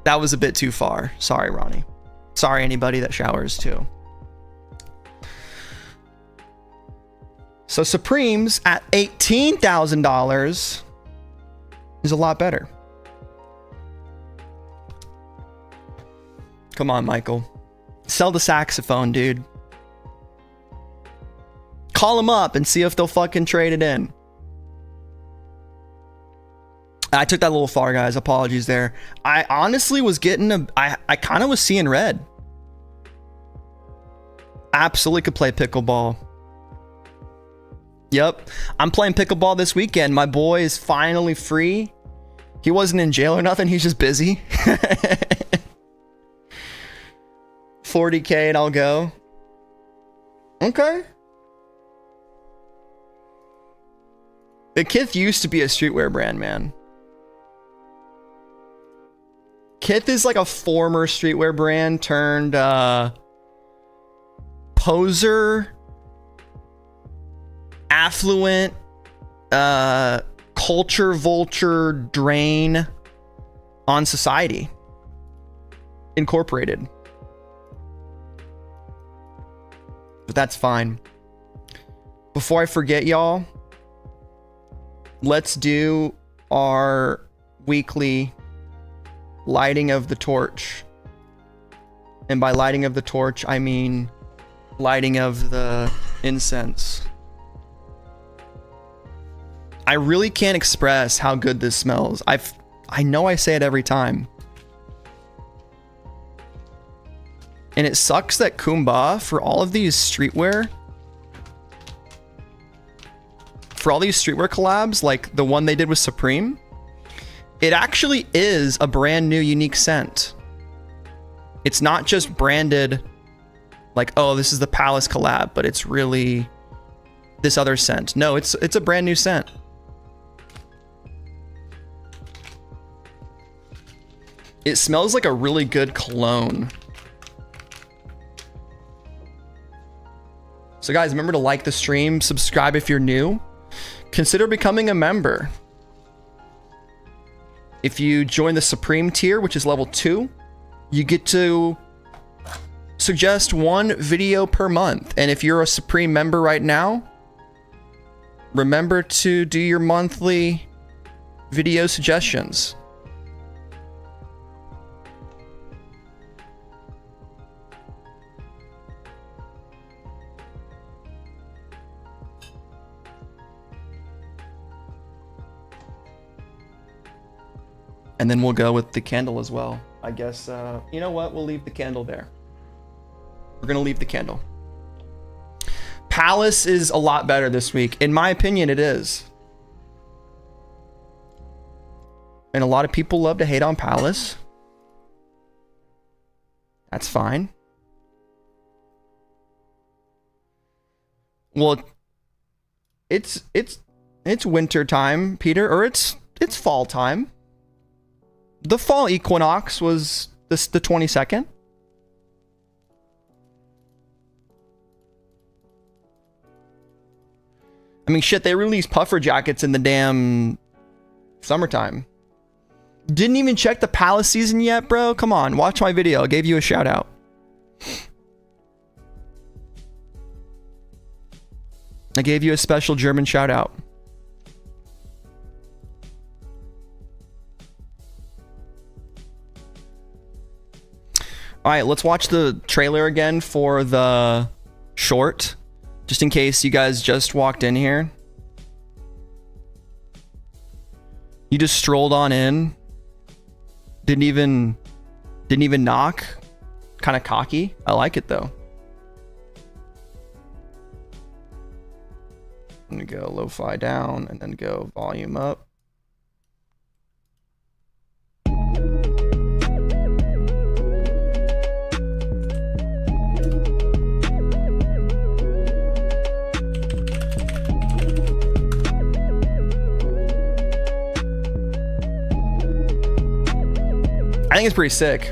That was a bit too far. Sorry, Ronnie. Sorry, anybody that showers too. So Supreme's at $18,000 is a lot better. Come on, Michael. Sell the saxophone, dude. Call them up and see if they'll fucking trade it in. I took that a little far, guys. Apologies there. I honestly was getting I kind of was seeing red. Absolutely could play pickleball. Yep. I'm playing pickleball this weekend. My boy is finally free. He wasn't in jail or nothing. He's just busy. 40K and I'll go. Okay. The Kith used to be a streetwear brand, man. Kith is like a former streetwear brand turned poser, affluent, culture vulture drain on society. Incorporated. But that's fine. Before I forget, y'all, let's do our weekly lighting of the torch. And by lighting of the torch, I mean lighting of the incense. I really can't express how good this smells. I know I say it every time. And it sucks that Kumba, for all of these streetwear, for all these streetwear collabs, like the one they did with Supreme, it actually is a brand new unique scent. It's not just branded like, oh, this is the Palace collab, but it's really this other scent. No, it's a brand new scent. It smells like a really good cologne. So guys, remember to like the stream, subscribe if you're new. Consider becoming a member. If you join the Supreme tier, which is level 2, you get to suggest 1 video per month. And if you're a Supreme member right now, remember to do your monthly video suggestions. And then we'll go with the candle as well. I guess, you know what? We'll leave the candle there. We're going to leave the candle. Palace is a lot better this week. In my opinion, it is. And a lot of people love to hate on Palace. That's fine. Well, it's winter time, Peter, or it's fall time. The fall equinox was the 22nd. I mean, shit, they released puffer jackets in the damn summertime. Didn't even check the Palace season yet, bro? Come on, watch my video. I gave you a shout out. I gave you a special German shout out. All right, let's watch the trailer again for the short, just in case you guys just walked in here. You just strolled on in. Didn't even knock. Kind of cocky. I like it though. I'm gonna go lo-fi down and then go volume up. I think it's pretty sick.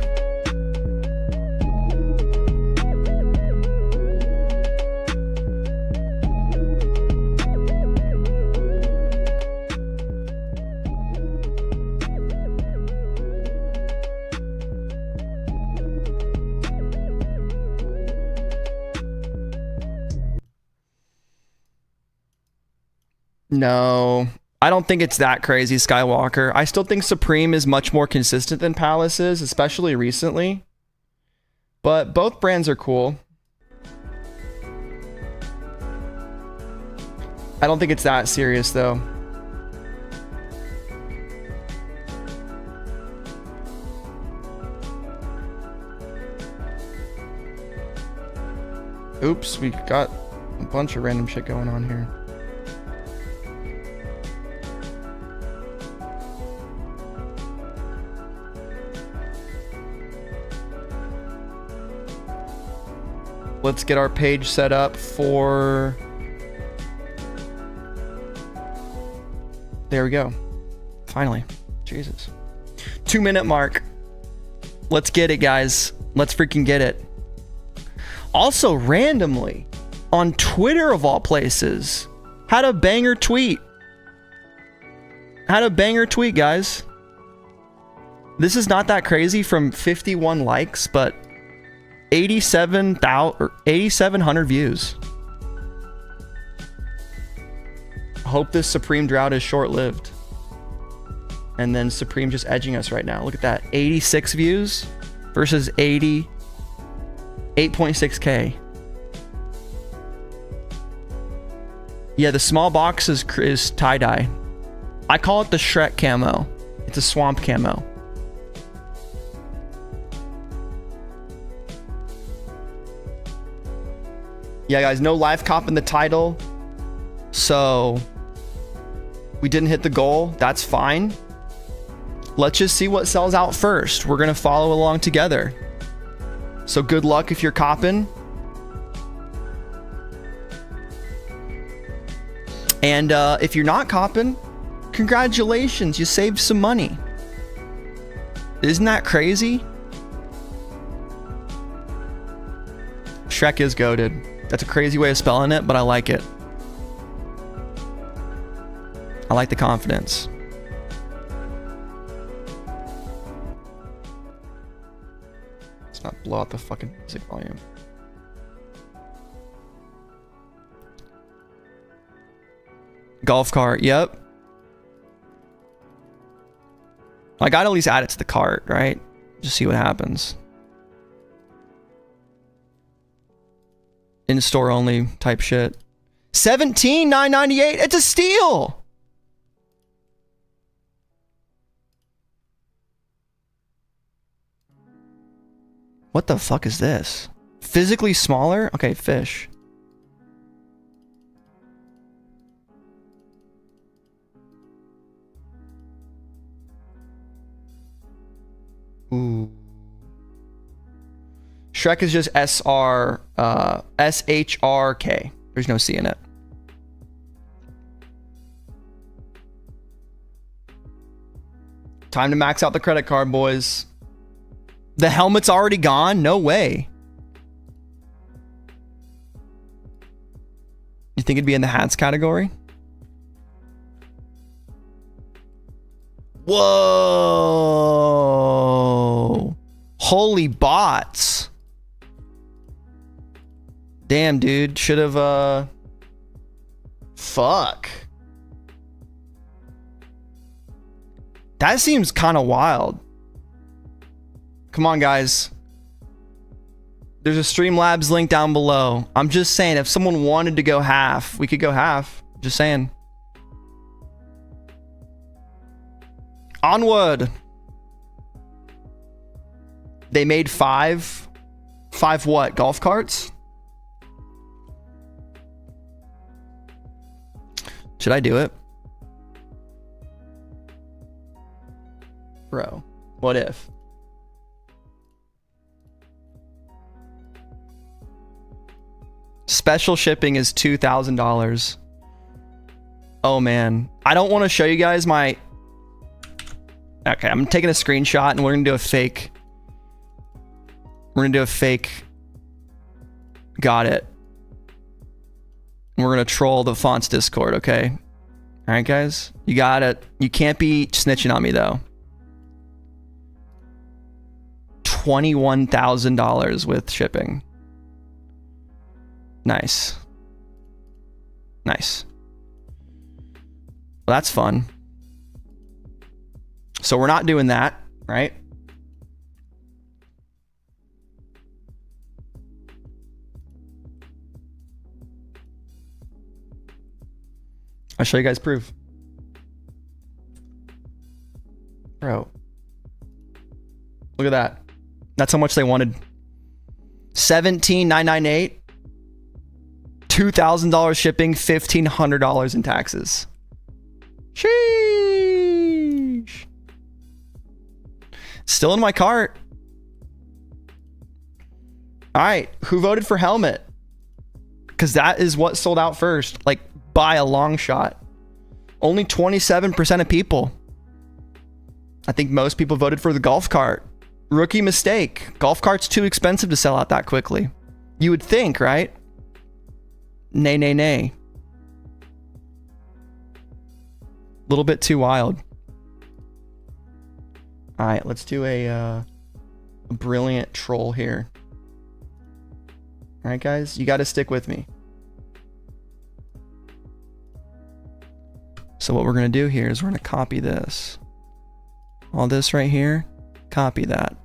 No, I don't think it's that crazy, Skywalker. I still think Supreme is much more consistent than Palace is, especially recently. But both brands are cool. I don't think it's that serious, though. Oops, we got a bunch of random shit going on here. Let's get our page set up for... There we go. Finally. Jesus. 2-minute mark. Let's get it, guys. Let's freaking get it. Also, randomly, on Twitter of all places, had a banger tweet. Had a banger tweet, guys. This is not that crazy from 51 likes, but 8,700 views. Hope this Supreme drought is short-lived. And then Supreme just edging us right now. Look at that. 86 views versus 8.6K. Yeah, the small box is tie-dye. I call it the Shrek camo. It's a swamp camo. Yeah, guys, no live cop in the title. So we didn't hit the goal. That's fine. Let's just see what sells out first. We're going to follow along together. So good luck if you're copping. And if you're not copping, congratulations, you saved some money. Isn't that crazy? Shrek is goated. That's a crazy way of spelling it, but I like it. I like the confidence. Let's not blow out the fucking music volume. Golf cart, yep. I gotta at least add it to the cart, right? Just see what happens. In-store only type shit. $17,998. It's a steal. What the fuck is this? Physically smaller? Okay, fish. Ooh. Shrek is just SHRK. There's no C in it. Time to max out the credit card, boys. The helmet's already gone? No way. You think it'd be in the hats category? Whoa. Holy bots. Damn, dude. Should have, fuck. That seems kind of wild. Come on, guys. There's a Streamlabs link down below. I'm just saying, if someone wanted to go half, we could go half. Just saying. Onward. They made 5 what? Golf carts? Should I do it? Bro, what if? Special shipping is $2,000. Oh man. I don't want to show you guys my... Okay, I'm taking a screenshot and we're going to do a fake... We're going to do a fake... Got it. We're going to troll the Fonts Discord, okay? Alright, guys? You got it. You can't be snitching on me, though. $21,000 with shipping. Nice. Nice. Well, that's fun. So we're not doing that, right? I'll show you guys proof. Bro. Look at that. That's how much they wanted. $17,998. $2,000 shipping, $1,500 in taxes. Sheesh. Still in my cart. All right, who voted for helmet? Because that is what sold out first, like by a long shot. Only 27% of people. I think most people voted for the golf cart. Rookie mistake. Golf cart's too expensive to sell out that quickly. You would think, right? Nay, nay, nay. A little bit too wild. All right, let's do a brilliant troll here. All right, guys, you got to stick with me. So what we're going to do here is we're going to copy this. All this right here, copy that.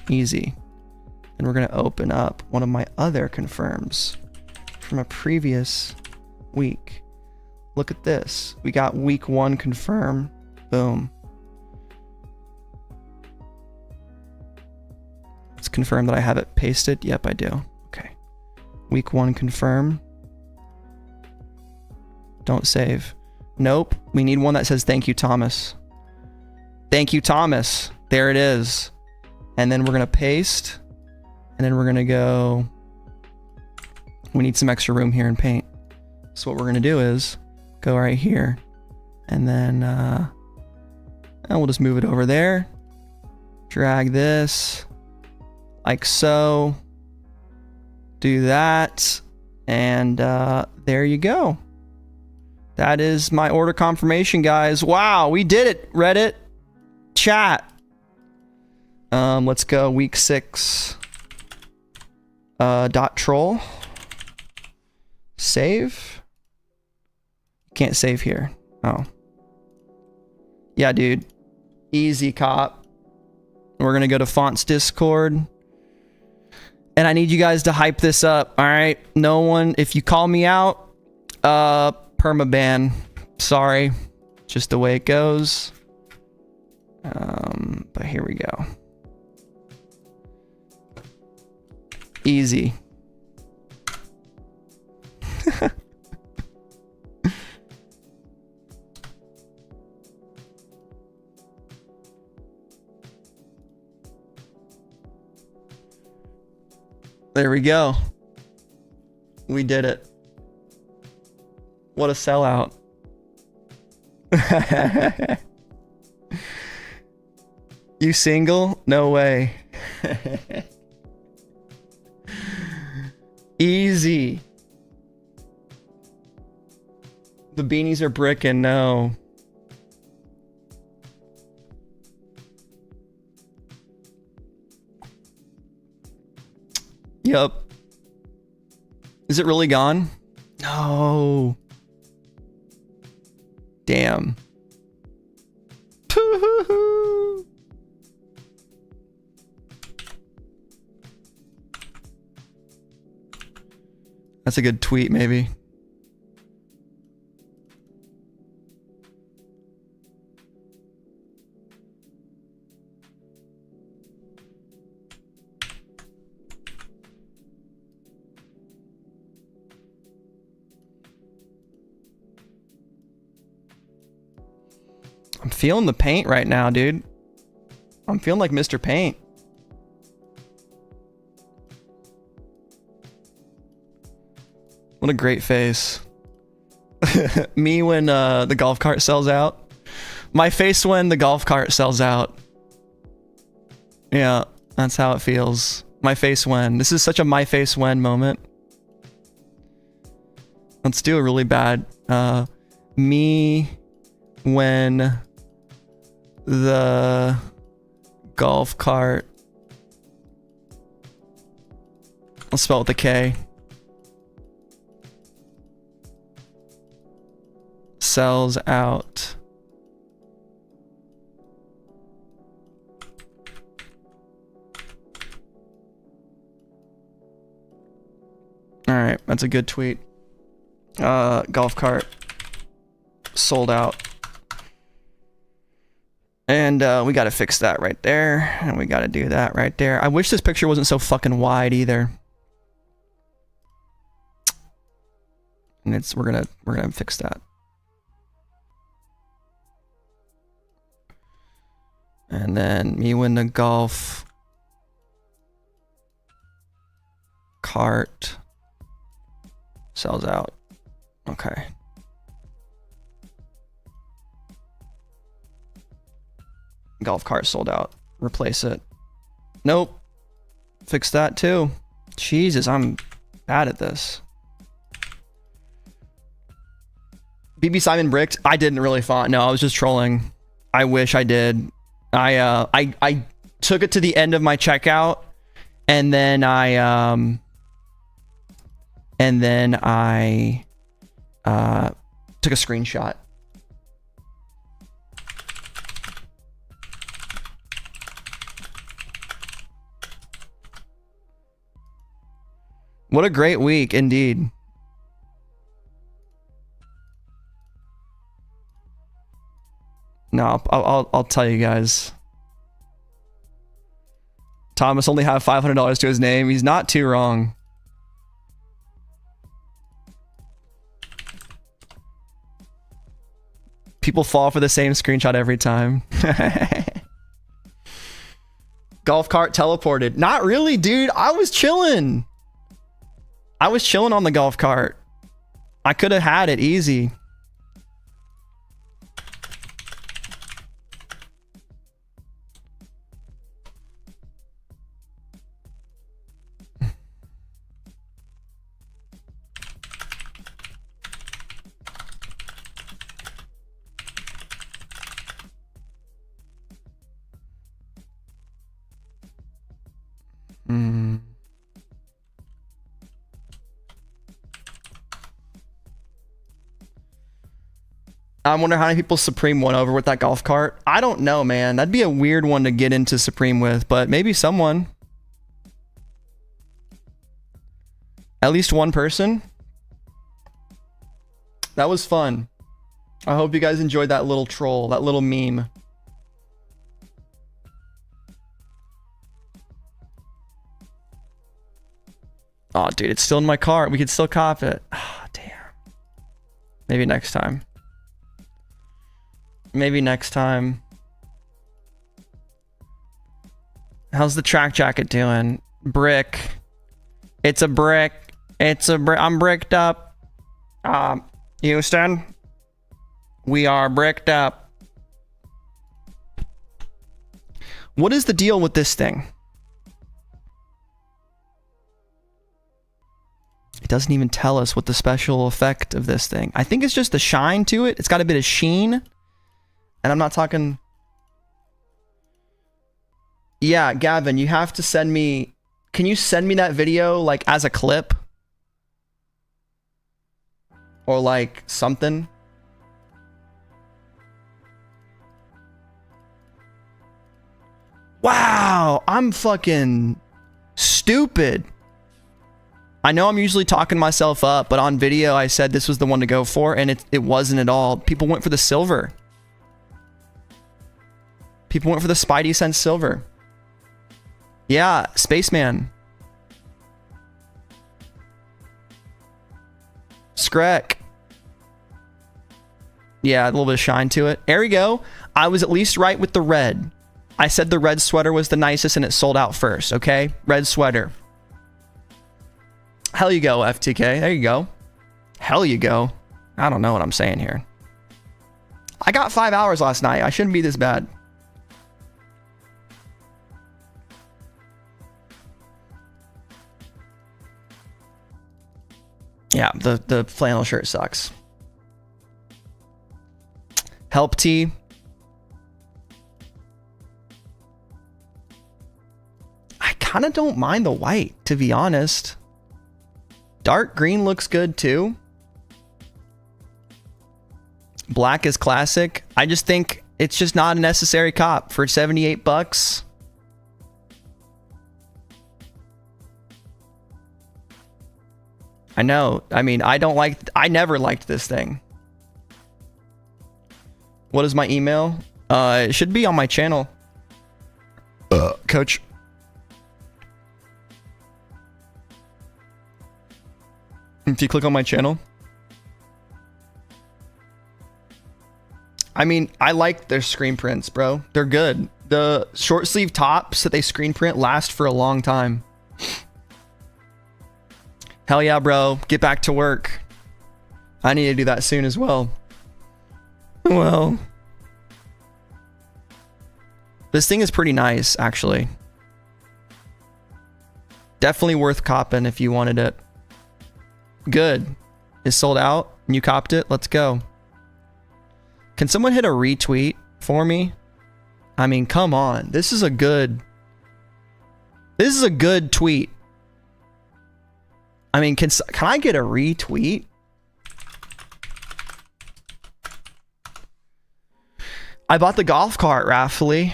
Easy. And we're going to open up one of my other confirms from a previous week. Look at this. We got week 1 confirm. Boom. Let's confirm that I have it pasted. Yep, I do. Okay. Week 1 confirm. Don't save. Nope. We need one that says thank you, Thomas. Thank you, Thomas. There it is. And then we're going to paste. And then we're going to go. We need some extra room here in Paint. So what we're going to do is go right here. And then and we'll just move it over there. Drag this like so. Do that. And there you go. That is my order confirmation, guys. Wow, we did it. Reddit, chat. Let's go week 6. .troll. Save. Can't save here. Oh. Yeah, dude. Easy, cop. We're gonna go to Fonts Discord. And I need you guys to hype this up. All right. No one, if you call me out, permaban. Sorry. Just the way it goes. But here we go. Easy. There we go. We did it. What a sellout. You single? No way. Easy. The beanies are brickin', no. Yup. Is it really gone? No. Damn. That's a good tweet, maybe. I'm feeling the paint right now, dude. I'm feeling like Mr. Paint. What a great face. Me when the golf cart sells out. My face when the golf cart sells out. Yeah, that's how it feels. My face when. This is such a my face when moment. Let's do a really bad me when the golf cart. I'll spell it with a K. Sells out. All right, that's a good tweet. Golf cart sold out. And we got to fix that right there, and we got to do that right there. I wish this picture wasn't so fucking wide either. And we're gonna fix that. And then me when the golf cart sells out. Okay. Golf cart sold out. Replace it. Nope. Fix that too. Jesus, I'm bad at this. BB Simon bricked. I didn't really font. No, I was just trolling. I wish I did. I took it to the end of my checkout, and then I took a screenshot. What a great week, indeed. No, I'll tell you guys. Thomas only have $500 to his name. He's not too wrong. People fall for the same screenshot every time. Golf cart teleported. Not really, dude. I was chilling. I was chilling on the golf cart. I could have had it easy. I wonder how many people Supreme won over with that golf cart. I don't know, man. That'd be a weird one to get into Supreme with, but maybe someone. At least one person. That was fun. I hope you guys enjoyed that little troll, that little meme. Oh, dude, it's still in my cart. We could still cop it. Oh, damn. Maybe next time. Maybe next time. How's the track jacket doing? Brick. It's a brick. It's a brick. I'm bricked up. Houston. We are bricked up. What is the deal with this thing? It doesn't even tell us what the special effect of this thing. I think it's just the shine to it. It's got a bit of sheen. And I'm not talking... Yeah, Gavin, you have to send me... Can you send me that video, like, as a clip? Or, like, something? Wow, I'm fucking stupid. I know I'm usually talking myself up, but on video I said this was the one to go for, and it wasn't at all. People went for the silver. People went for the Spidey Sense silver. Yeah, Spaceman. Skrek. Yeah, a little bit of shine to it. There we go. I was at least right with the red. I said the red sweater was the nicest and it sold out first, okay? Red sweater. Hell you go, FTK. There you go. Hell you go. I don't know what I'm saying here. I got 5 hours last night. I shouldn't be this bad. Yeah, the flannel shirt sucks. Help tee. I kind of don't mind the white, to be honest. Dark green looks good too. Black is classic. I just think it's just not a necessary cop for 78 bucks. I know. I mean, I never liked this thing. What is my email? It should be on my channel. Coach. If you click on my channel. I mean, I like their screen prints, bro. They're good. The short sleeve tops that they screen print last for a long time. Hell yeah, bro. Get back to work. I need to do that soon as well. Well. This thing is pretty nice, actually. Definitely worth copping if you wanted it. Good. It's sold out and you copped it. Let's go. Can someone hit a retweet for me? I mean, come on. This is a good tweet. I mean, can I get a retweet? I bought the golf cart, Raffley.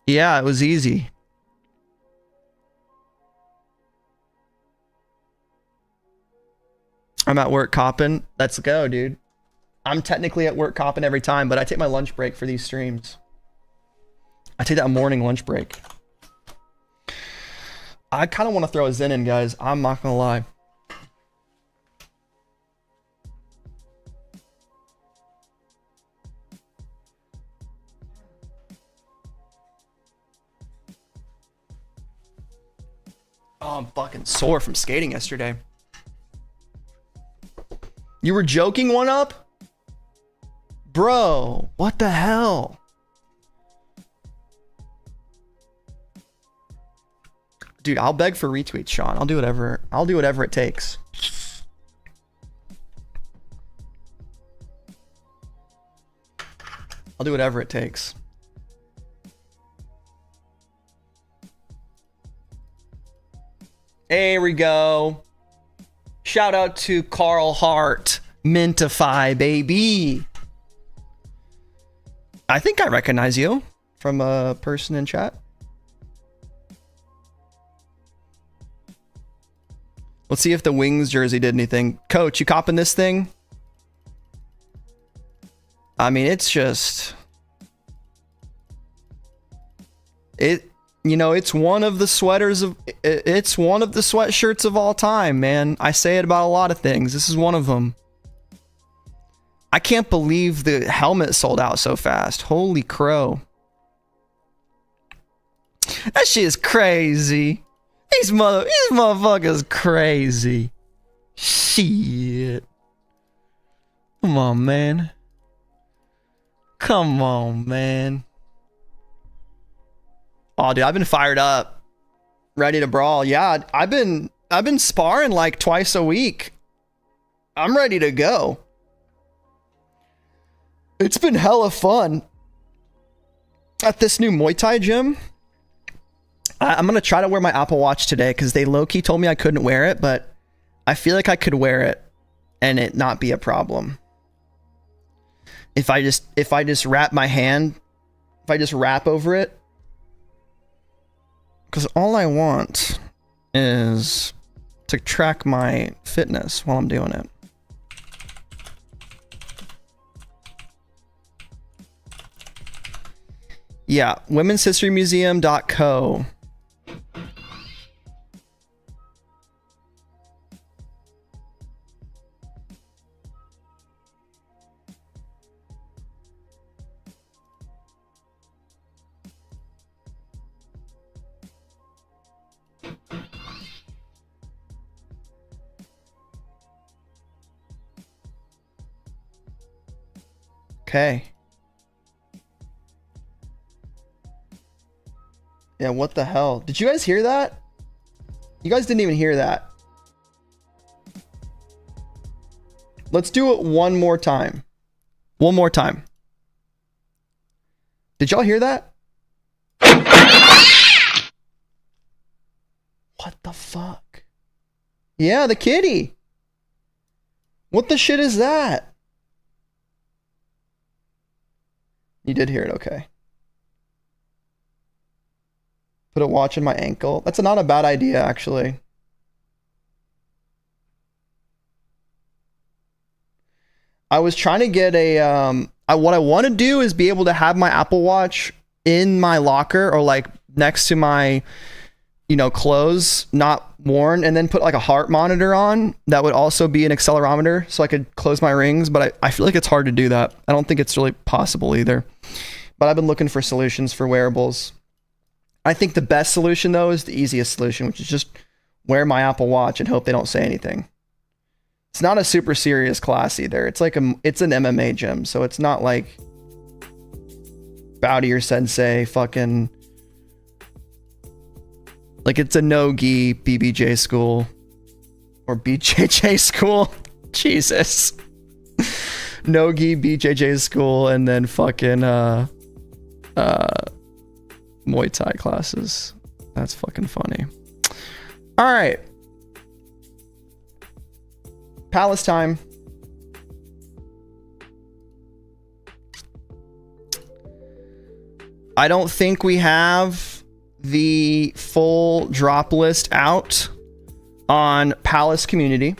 Yeah, it was easy. I'm at work copping. Let's go, dude. I'm technically at work copping every time, but I take my lunch break for these streams. I take that morning lunch break. I kind of want to throw a Zen in, guys. I'm not going to lie. Oh, I'm fucking sore from skating yesterday. You were joking, one up? Bro, what the hell? Dude, I'll beg for retweets, Sean. I'll do whatever it takes. I'll do whatever it takes. There we go. Shout out to Carl Hart. Mintify, baby. I think I recognize you from a person in chat. Let's see if the Wings jersey did anything. Coach, you copping this thing? I mean, it's just... You know, it's one of the it's one of the sweatshirts of all time, man. I say it about a lot of things. This is one of them. I can't believe the helmet sold out so fast. Holy crow. That shit is crazy. These motherfuckers crazy. Shit. Come on, man. Come on, man. Oh, dude, I've been fired up, ready to brawl. Yeah, I've been sparring like twice a week. I'm ready to go. It's been hella fun at this new Muay Thai gym. I'm gonna try to wear my Apple Watch today because they low-key told me I couldn't wear it, but I feel like I could wear it and it not be a problem. If I just wrap my hand, if I just wrap over it. Because all I want is to track my fitness while I'm doing it. Yeah, womenshistorymuseum.co. Okay. Yeah, what the hell? Did you guys hear that? You guys didn't even hear that. Let's do it one more time. One more time. Did y'all hear that? What the fuck? Yeah, the kitty. What the shit is that? You did hear it, okay. Put a watch in my ankle. That's not a bad idea, actually. I was trying to get a... what I want to do is be able to have my Apple Watch in my locker or like next to my, you know, clothes, not worn, and then put like a heart monitor on. That would also be an accelerometer so I could close my rings, but I feel like it's hard to do that. I don't think it's really possible either. But I've been looking for solutions for wearables. I think the best solution though is the easiest solution, which is just wear my Apple Watch and hope they don't say anything. It's not a super serious class either. It's like it's an MMA gym, so it's not like bow to your sensei fucking... Like it's a no-gi BBJ school. Or BJJ school. Jesus. No-gi BJJ school and then fucking Muay Thai classes. That's fucking funny. Alright. Palace time. I don't think we have the full drop list out on Palace Community.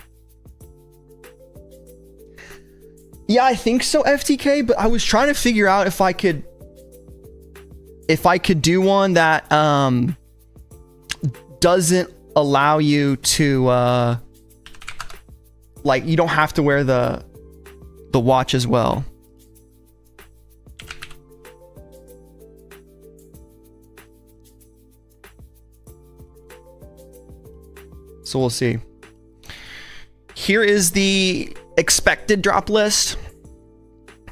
Yeah, I think so, FTK, but I was trying to figure out if I could do one that doesn't allow you to like you don't have to wear the watch as well. So we'll see. Here is the expected drop list.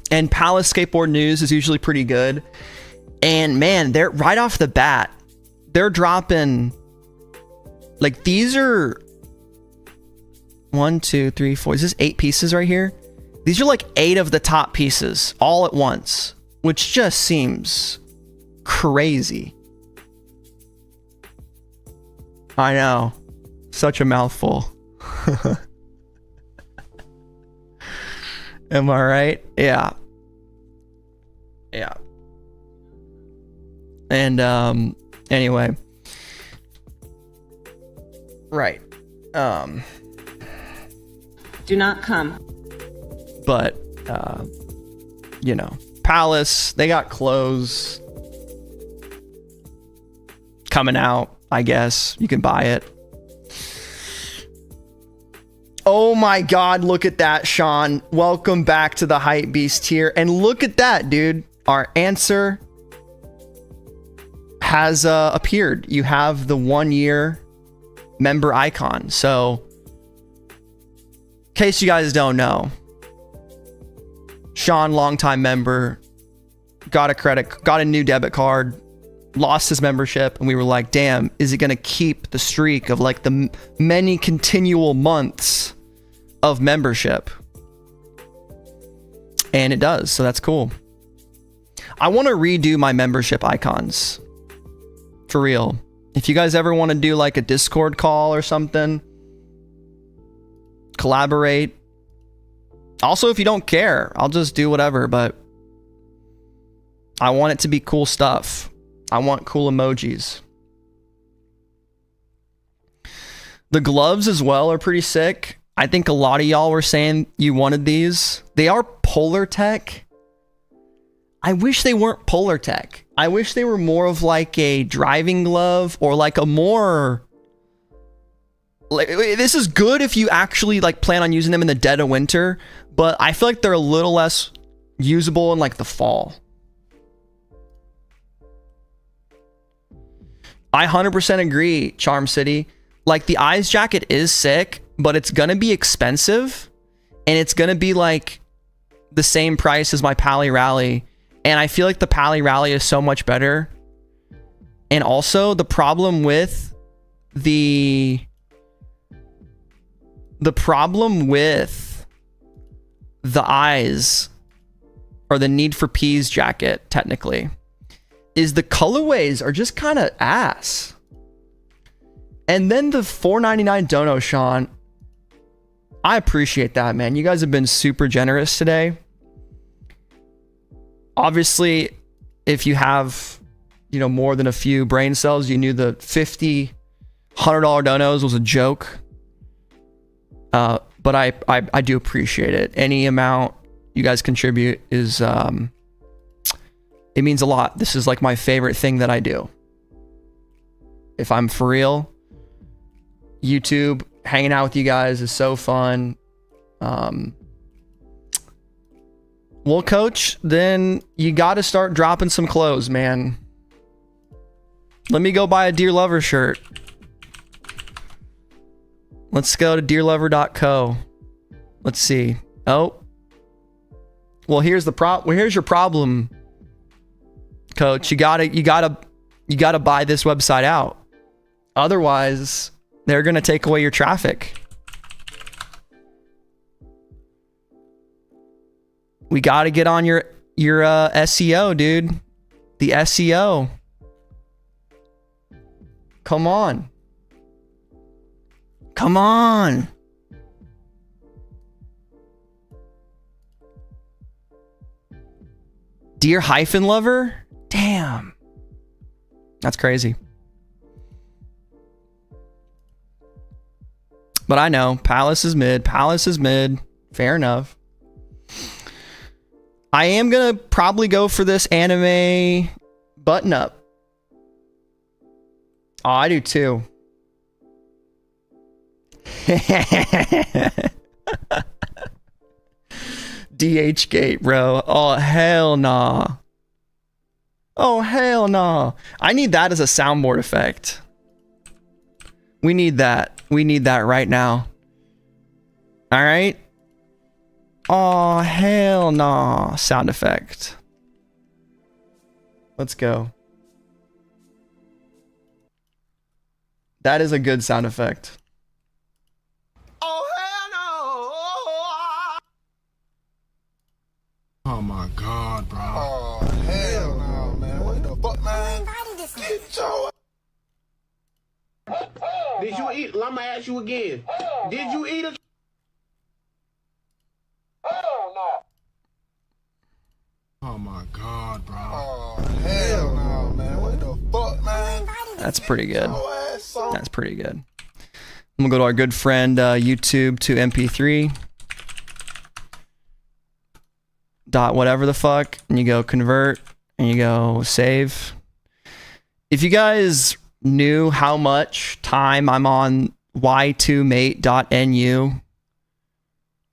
And Palace Skateboard News is usually pretty good. And man, they're right off the bat, they're dropping, like, these are 1, 2, 3, 4. Is this 8 pieces right here? These are like 8 of the top pieces all at once, which just seems crazy. I know. Such a mouthful. Am I right? Yeah. Yeah. And anyway. Right. Do not come. But you know, Palace, they got clothes coming out, I guess. You can buy it. Oh my god, look at that, Sean. Welcome back to the Hype Beast here. And look at that, dude. Our answer has appeared. You have the 1-year member icon. So, in case you guys don't know, Sean, longtime member, got a new debit card, lost his membership, and we were like, damn, is it gonna keep the streak of like the many continual months of membership? And it does, so that's cool. I want to redo my membership icons. For real. If you guys ever want to do like a Discord call or something, collaborate. Also, if you don't care, I'll just do whatever, but I want it to be cool stuff. I want cool emojis. The gloves as well are pretty sick. I think a lot of y'all were saying you wanted these. They are Polar Tech. I wish they weren't Polar Tech. I wish they were more of like a driving glove or like a more... Like, this is good if you actually like plan on using them in the dead of winter, but I feel like they're a little less usable in like the fall. I 100% agree, Charm City. Like, the Eyes jacket is sick, but it's gonna be expensive, and it's gonna be like the same price as my Pally Rally, and I feel like the Pally Rally is so much better. And also, the problem with the Eyes, or the Need for Peas jacket, technically, is the colorways are just kind of ass. And then the $4.99 dono, Sean, I appreciate that, man. You guys have been super generous today. Obviously, if you have, you know, more than a few brain cells, you knew the $50, $100 donos was a joke. But I do appreciate it. Any amount you guys contribute is, it means a lot. This is like my favorite thing that I do. If I'm for real, YouTube, hanging out with you guys is so fun. Well, Coach, then you got to start dropping some clothes, man. Let me go buy a Dear Lover shirt. Let's go to dearlover.co. Let's see. Oh. Well, here's your problem, Coach. You gotta buy this website out. Otherwise, they're gonna take away your traffic. We gotta get on your SEO, dude. The SEO. Come on. Come on. Dear hyphen lover? Damn. That's crazy. But I know, Palace is mid. Palace is mid. Fair enough. I am gonna probably go for this anime button up. Oh, I do too. DH gate, bro. Oh, hell nah. Oh, hell nah. I need that as a soundboard effect. We need that. We need that right now. All right. Oh, hell no. Sound effect. Let's go. That is a good sound effect. Oh, hell no! Oh my God, bro. Oh, hell no, man. What the fuck, man? Get your... Did you eat? I'm gonna ask you again. Did you eat a... Hell no. Oh my God, bro. Oh, hell no, man. What the fuck, man? That's pretty good. That's pretty good. I'm gonna go to our good friend YouTube to MP3 dot whatever the fuck, and you go convert, and you go save. If you guys knew how much time I'm on y2mate.nu,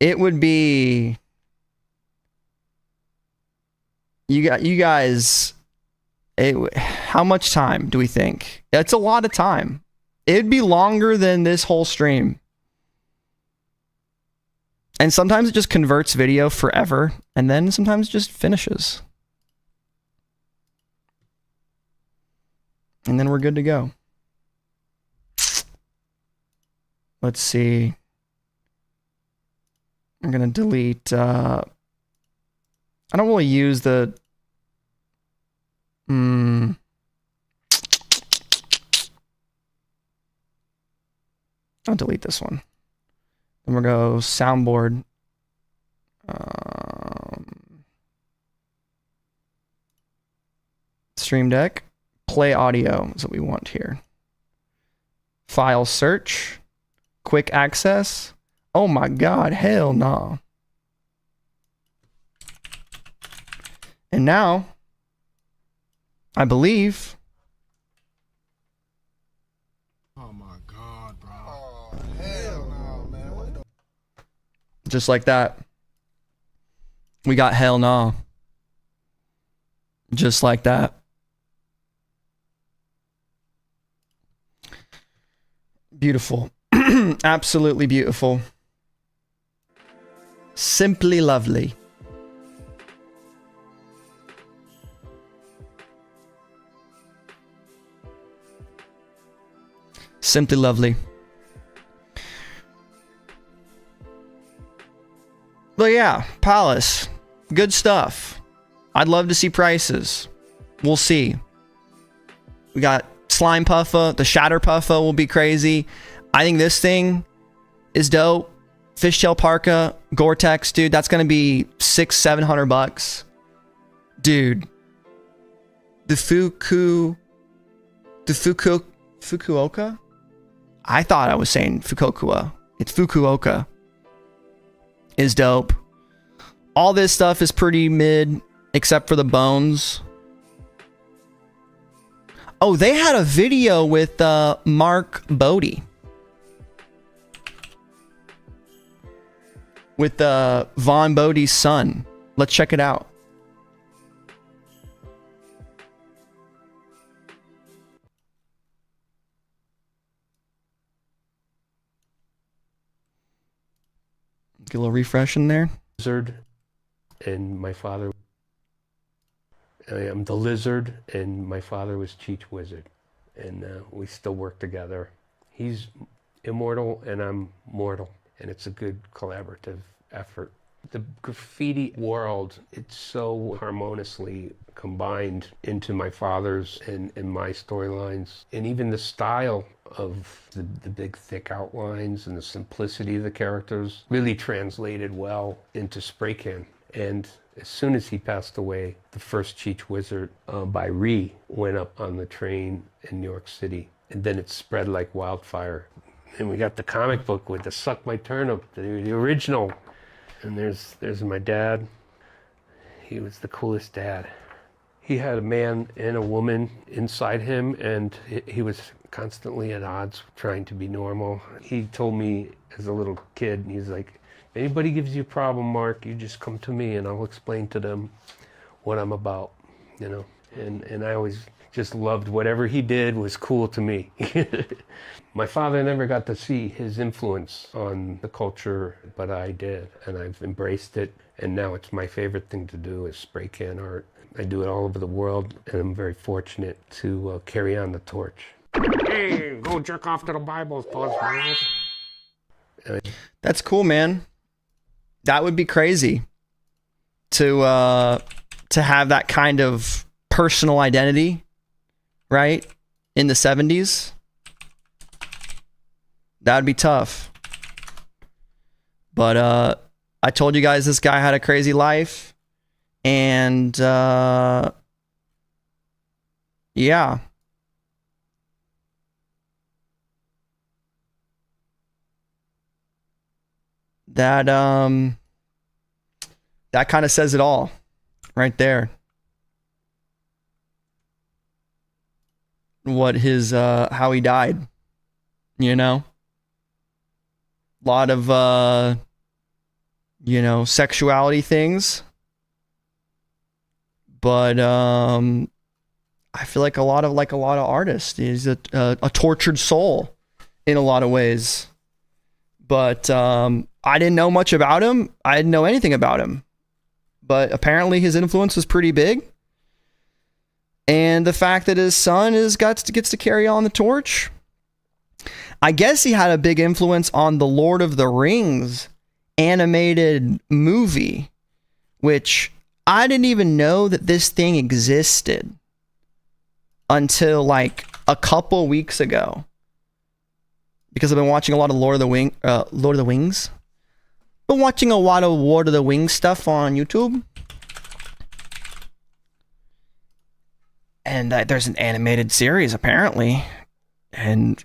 it would be you guys. How much time do we think? It's a lot of time. It'd be longer than this whole stream. And sometimes it just converts video forever, and then sometimes it just finishes. And then we're good to go. Let's see. I'm going to delete... I don't really use the... I'll delete this one. Then we'll go soundboard. Stream Deck. Play audio is what we want here. File search. Quick access. Oh my God, hell no. And now, I believe... Oh my God, bro. Oh, hell no, man. What the... Just like that. We got hell no. Just like that. Beautiful. Absolutely beautiful. Simply lovely. Simply lovely. But yeah, Palace. Good stuff. I'd love to see prices. We'll see. We got Slime Puffa. The Shatter Puffa will be crazy. I think this thing is dope. Fishtail Parka. Gore-Tex, dude. That's going to be $600-700. Dude. The Fukuoka? I thought I was saying Fukuoka. It's Fukuoka. Is dope. All this stuff is pretty mid, except for the bones. Oh, they had a video with Mark Bodie. With Von Bodie's son. Let's check it out. Get a little refresh in there. Lizard, and my father. I am the Lizard, and my father was Cheech Wizard, and we still work together. He's immortal, and I'm mortal, and it's a good collaborative effort. The graffiti world, it's so harmoniously combined into my father's and my storylines, and even the style of the big thick outlines and the simplicity of the characters really translated well into spray can. And as soon as he passed away, the first Cheech Wizard by Ree went up on the train in New York City, and then it spread like wildfire. And we got the comic book with the Suck My Turnip, the original. And there's my dad. He was the coolest dad. He had a man and a woman inside him, and he was constantly at odds trying to be normal. He told me as a little kid, he's like, if anybody gives you a problem, Mark, you just come to me and I'll explain to them what I'm about, you know. And I always just loved whatever he did was cool to me. My father never got to see his influence on the culture, but I did, and I've embraced it, and now it's my favorite thing to do is spray can art. I do it all over the world, and I'm very fortunate to carry on the torch. Hey, go jerk off to the Bible, Thomas. That's cool, man. That would be crazy to have that kind of personal identity, right? In the 70s. That'd be tough. But I told you guys this guy had a crazy life. And yeah. That kind of says it all right there. What his how he died, you know? A lot of sexuality things. But I feel like a lot of artists. He's a tortured soul in a lot of ways. But I didn't know much about him. I didn't know anything about him. But apparently his influence was pretty big. And the fact that his son gets to carry on the torch. I guess he had a big influence on the Lord of the Rings animated movie, which I didn't even know that this thing existed until like a couple weeks ago. Because I've been watching a lot of Lord of the Wings. Been watching a lot of Lord of the Wings stuff on YouTube. And there's an animated series apparently. And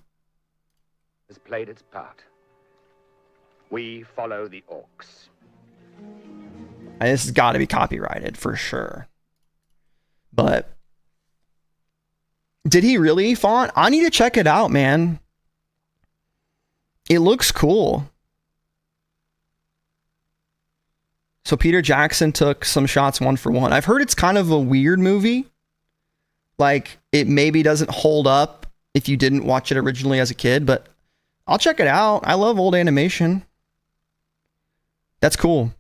has played its part. We follow the orcs. This has got to be copyrighted for sure. But did he really font? I need to check it out, man. It looks cool. So Peter Jackson took some shots 1-for-1. I've heard it's kind of a weird movie. Like, it maybe doesn't hold up if you didn't watch it originally as a kid, but I'll check it out. I love old animation. That's cool.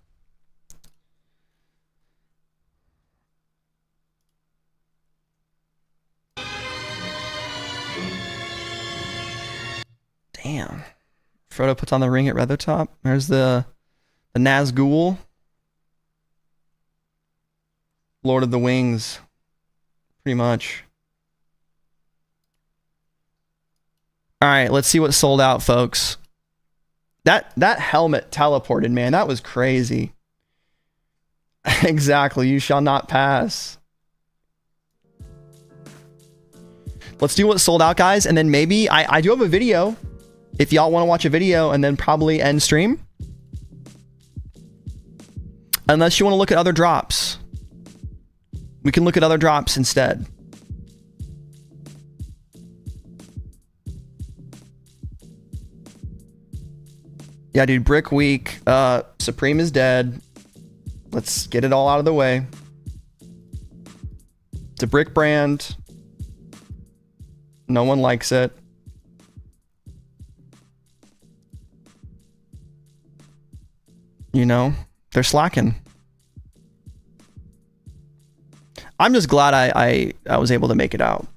Damn. Frodo puts on the ring at Weathertop. There's the Nazgul. Lord of the Wings. Pretty much. All right, let's see what sold out, folks. That helmet teleported, man. That was crazy. Exactly. You shall not pass. Let's do what sold out, guys. And then maybe I do have a video. If y'all want to watch a video and then probably end stream. Unless you want to look at other drops. We can look at other drops instead. Yeah, dude, Brick Week. Supreme is dead. Let's get it all out of the way. It's a brick brand. No one likes it. You know, they're slacking. I'm just glad I was able to make it out.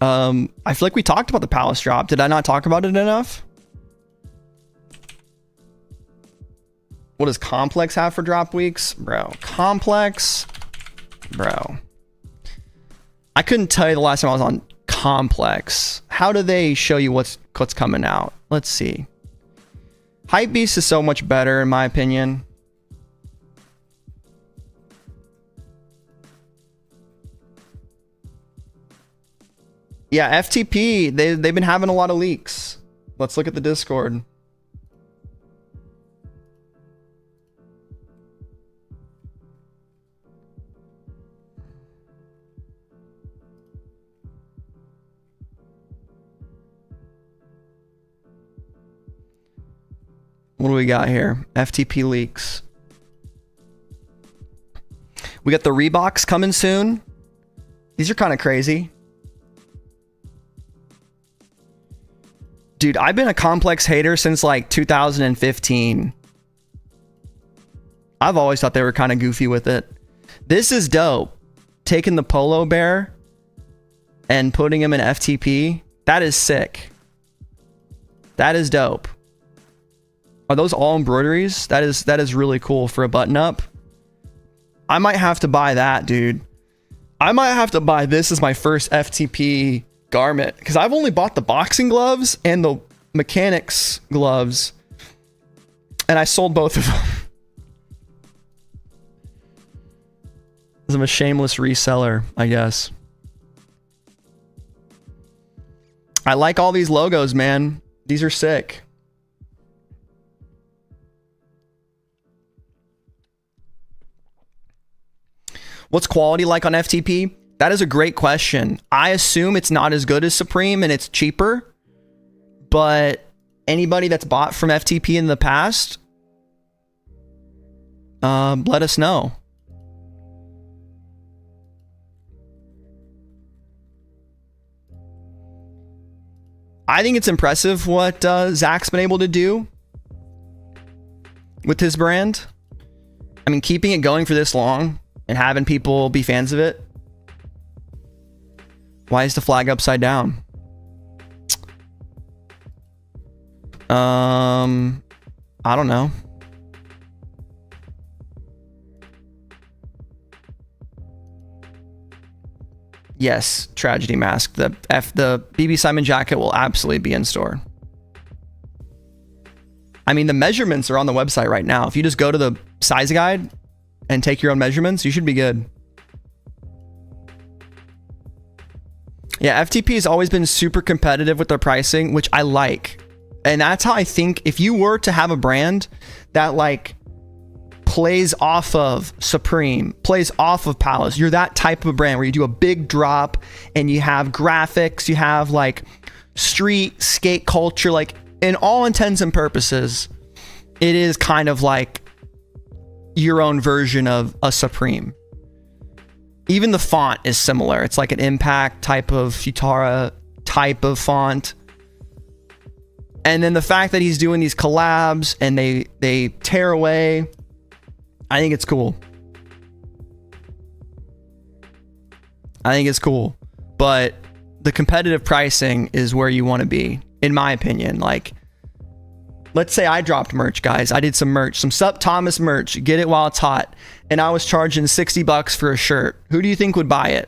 I feel like we talked about the Palace drop. Did I not talk about it enough? What does Complex have for drop weeks? Bro, Complex. Bro. I couldn't tell you the last time I was on Complex. How do they show you what's coming out? Let's see. Hypebeast is so much better in my opinion. Yeah, FTP, they've been having a lot of leaks. Let's look at the Discord. What do we got here? FTP leaks. We got the Reeboks coming soon. These are kind of crazy. Dude, I've been a Complex hater since like 2015. I've always thought they were kind of goofy with it. This is dope. Taking the Polo Bear and putting him in FTP. That is sick. That is dope. Are those all embroideries? That is really cool for a button up. I might have to buy that, dude. I might have to buy this as my first FTP garment, because I've only bought the boxing gloves and the mechanics gloves, and I sold both of them. I'm a shameless reseller, I guess. I like all these logos, man. These are sick. What's quality like on FTP? That is a great question. I assume it's not as good as Supreme and it's cheaper, but anybody that's bought from FTP in the past, let us know. I think it's impressive what Zach's been able to do with his brand. I mean, keeping it going for this long and having people be fans of it. Why is the flag upside down? I don't know. Yes, Tragedy Mask. The BB Simon jacket will absolutely be in store. I mean, the measurements are on the website right now. If you just go to the size guide and take your own measurements, you should be good. Yeah, FTP has always been super competitive with their pricing, which I like. And that's how I think if you were to have a brand that like plays off of Supreme, plays off of Palace, you're that type of brand where you do a big drop and you have graphics, you have like street skate culture, like in all intents and purposes, it is kind of like your own version of a Supreme. Even the font is similar. It's like an Impact type of Futara type of font. And then the fact that he's doing these collabs and they tear away, I think it's cool. I think it's cool. But the competitive pricing is where you want to be, in my opinion. Like, let's say I dropped merch, guys. I did some merch, some SupThomas merch, get it while it's hot. And I was charging $60 for a shirt. Who do you think would buy it?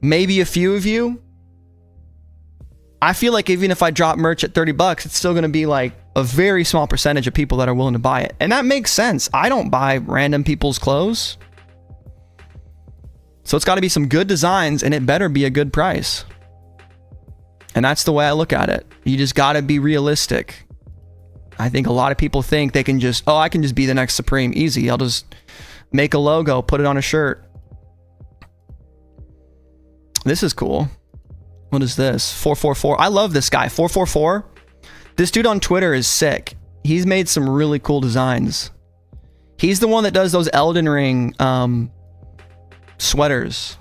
Maybe a few of you. I feel like even if I drop merch at $30, it's still going to be like a very small percentage of people that are willing to buy it. And that makes sense. I don't buy random people's clothes. So it's got to be some good designs and it better be a good price. And that's the way I look at it. You just got to be realistic. I think a lot of people think they can just, oh, I can just be the next Supreme. Easy. I'll just make a logo, put it on a shirt. This is cool. What is this? 444. I love this guy. 444. This dude on Twitter is sick. He's made some really cool designs. He's the one that does those Elden Ring sweaters.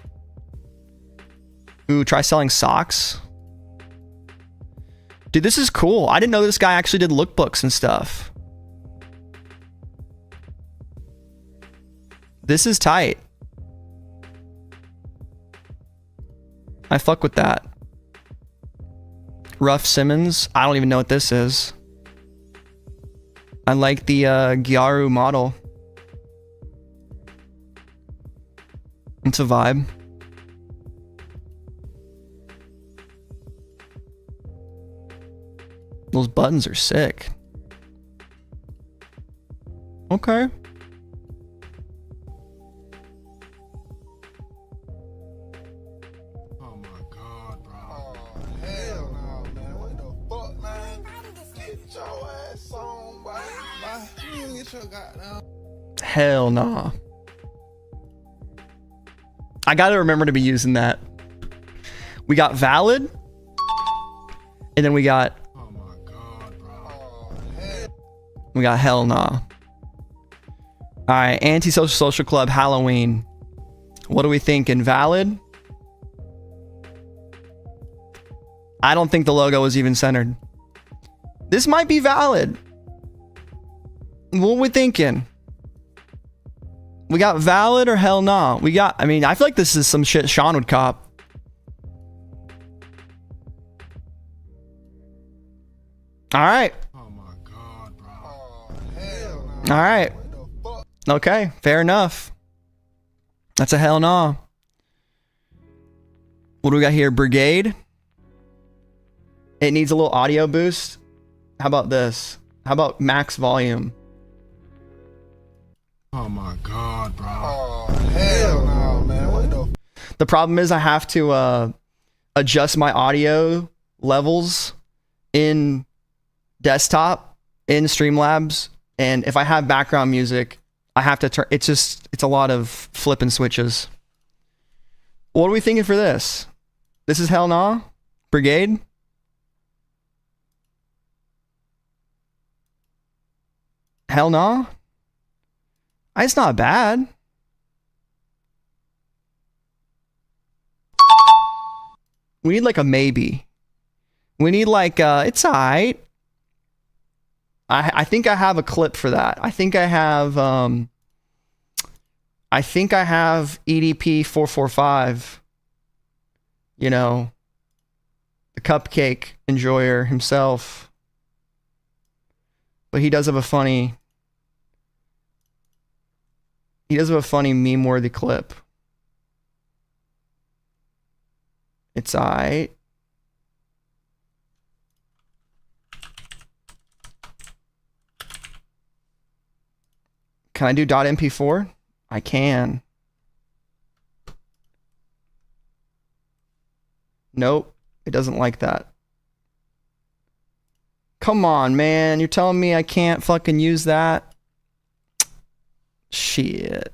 Ooh, try selling socks. Dude, this is cool. I didn't know this guy actually did lookbooks and stuff. This is tight. I fuck with that. Ruff Simmons. I don't even know what this is. I like the Gyaru model. It's a vibe. Those buttons are sick. Okay. Oh my god, bro. Oh, hell no, man. What the fuck, man? Get your ass on, boy. You didn't get your goddamn. Hell nah. I gotta remember to be using that. We got valid. And then we got... Oh my god, bro. Oh, hell. We got hell nah. Alright, Antisocial Social Club Halloween. What do we think? Invalid? I don't think the logo was even centered. This might be valid. What we thinking? We got valid or hell no? We got, I mean, I feel like this is some shit Sean would cop. All right. Oh my God, bro. Oh, hell no. All right. What the fuck? Okay, fair enough. That's a hell no. What do we got here? Brigade. It needs a little audio boost. How about this? How about max volume? Oh my God, bro. Oh, hell no, man. What the The problem is I have to adjust my audio levels in desktop in Streamlabs, and if I have background music, I have to turn. It's a lot of flipping switches. What are we thinking for this? This is hell nah? Brigade? Hell nah? It's not bad. We need like a maybe. We need like it's alright. I think I have a clip for that. I think I have EDP 445. You know, the cupcake enjoyer himself. But he does have a funny meme-worthy clip. It's alright. Can I do .mp4? I can. Nope, it doesn't like that. Come on, man. You're telling me I can't fucking use that? Shit.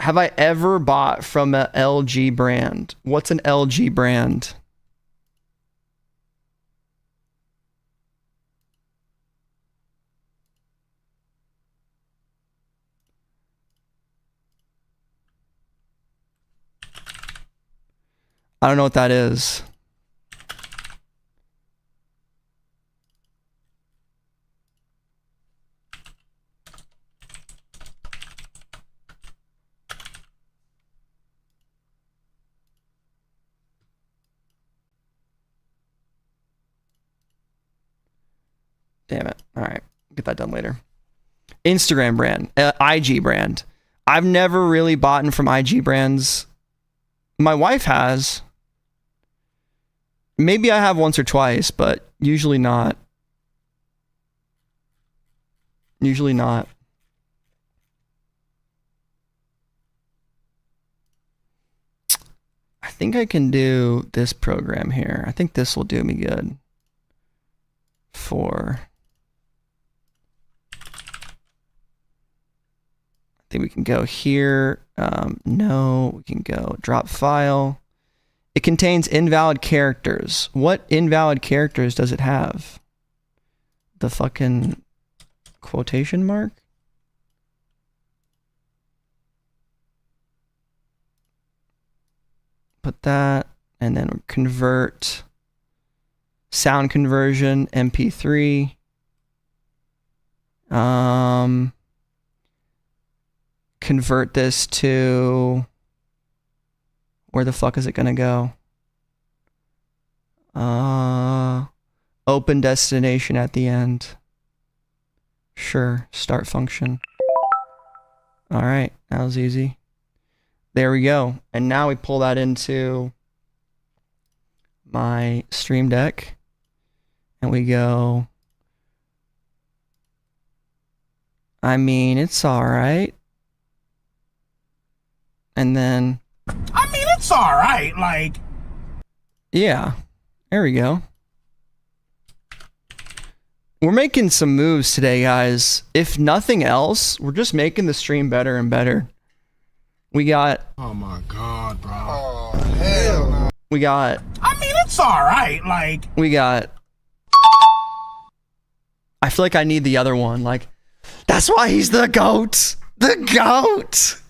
Have I ever bought from a LG brand? What's an LG brand? I don't know what that is. Damn it. All right. Get that done later. Instagram brand. IG brand. I've never really bought from IG brands. My wife has. Maybe I have once or twice, but usually not. Usually not. I think I can do this program here. I think this will do me good. I think we can go here. No, we can go drop file. It contains invalid characters. What invalid characters does it have? The fucking quotation mark? Put that, and then convert. Sound conversion, MP3. Convert this to, where the fuck is it gonna go? Open destination at the end. Sure, start function. All right, that was easy. There we go. And now we pull that into my Stream Deck, and we go. I mean, it's all right. And then, I mean, it's all right. Like, yeah, there we go. We're making some moves today, guys. If nothing else, we're just making the stream better and better. We got. Oh my God, bro. Oh, hell no. We got. I mean, it's all right. Like, we got. I feel like I need the other one. Like, that's why he's the GOAT. The GOAT.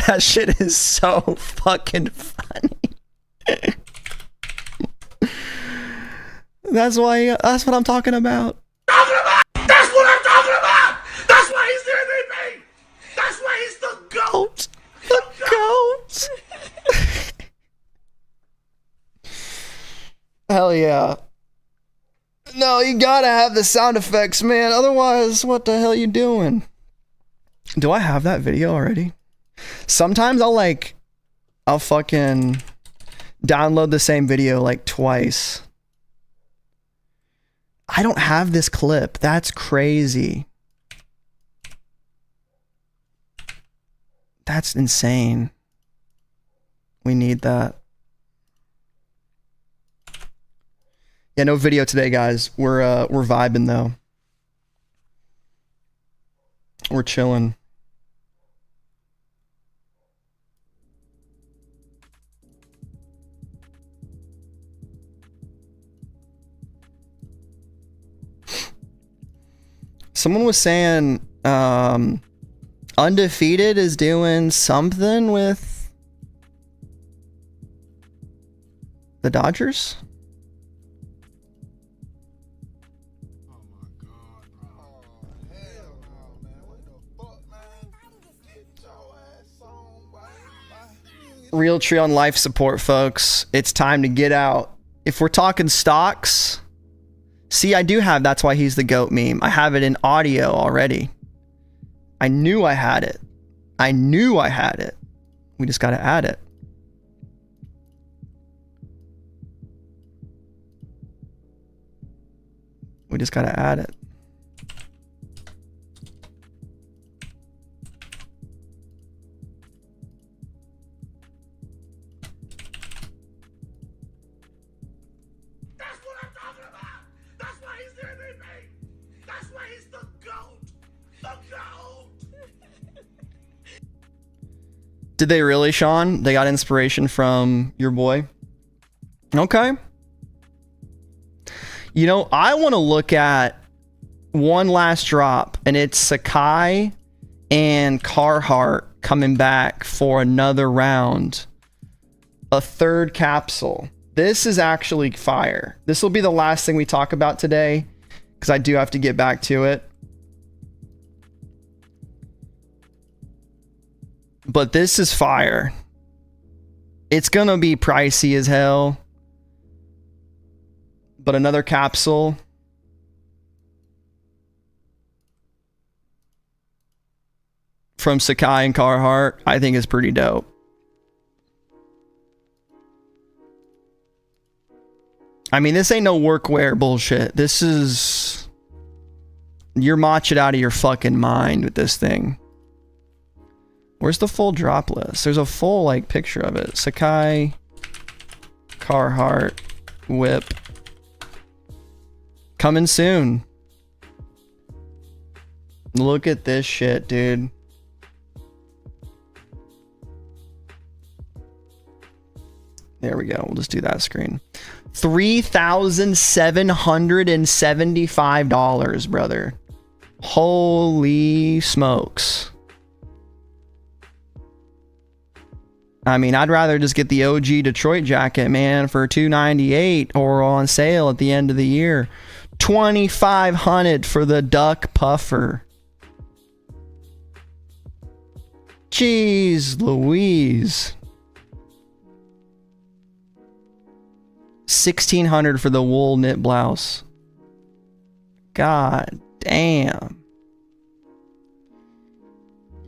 That shit is so fucking funny. That's what I'm talking about. That's what I'm talking about! That's why he's the MVP! That's why he's the GOAT! The goat. Hell yeah. No, you gotta have the sound effects, man. Otherwise, what the hell you doing? Do I have that video already? Sometimes I'll fucking download the same video like twice. I don't have this clip. That's crazy. That's insane. We need that. Yeah, no video today, guys. We're vibing though. We're chilling. Someone was saying Undefeated is doing something with the Dodgers. Real tree on life support, folks. It's time to get out. If we're talking stocks, see, I do have That's Why He's the GOAT meme. I have it in audio already. I knew I had it. I knew I had it. We just got to add it. We just got to add it. Did they really, Sean? They got inspiration from your boy? Okay. You know, I want to look at one last drop, and it's Sakai and Carhartt coming back for another round. A third capsule. This is actually fire. This will be the last thing we talk about today, because I do have to get back to it. But this is fire. It's gonna be pricey as hell. But another capsule. From Sakai and Carhartt, I think is pretty dope. I mean, this ain't no workwear bullshit. This is... You're matching out of your fucking mind with this thing. Where's the full drop list? There's a full like picture of it. Sakai, Carhartt, whip. Coming soon. Look at this shit, dude. There we go. We'll just do that screen. $3,775, brother. Holy smokes. I mean, I'd rather just get the OG Detroit jacket, man, for $298 or on sale at the end of the year. $2,500 for the duck puffer. Jeez Louise. $1,600 for the wool knit blouse. God damn.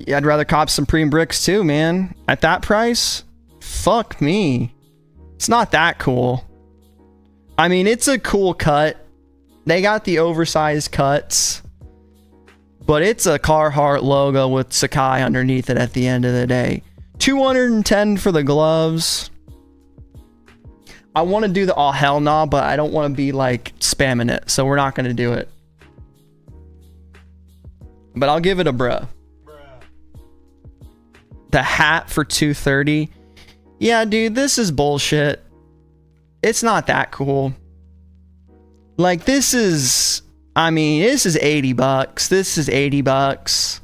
Yeah, I'd rather cop some Supreme bricks too, man. At that price? Fuck me. It's not that cool. I mean, it's a cool cut. They got the oversized cuts. But it's a Carhartt logo with Sakai underneath it at the end of the day. $210 for the gloves. I want to do the oh hell nah, but I don't want to be like spamming it. So we're not going to do it. But I'll give it a bruh. The hat for $230. Yeah, dude, this is bullshit. It's not that cool. Like, this is... I mean, this is $80. This is $80.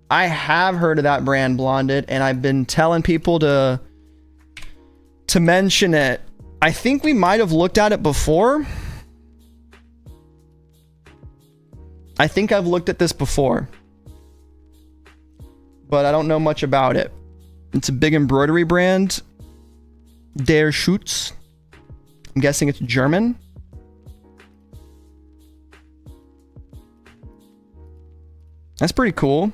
I have heard of that brand, Blonded, and I've been telling people to mention it. I think we might have looked at it before. I think I've looked at this before, but I don't know much about it. It's a big embroidery brand. Der Schutz. I'm guessing it's German. That's pretty cool.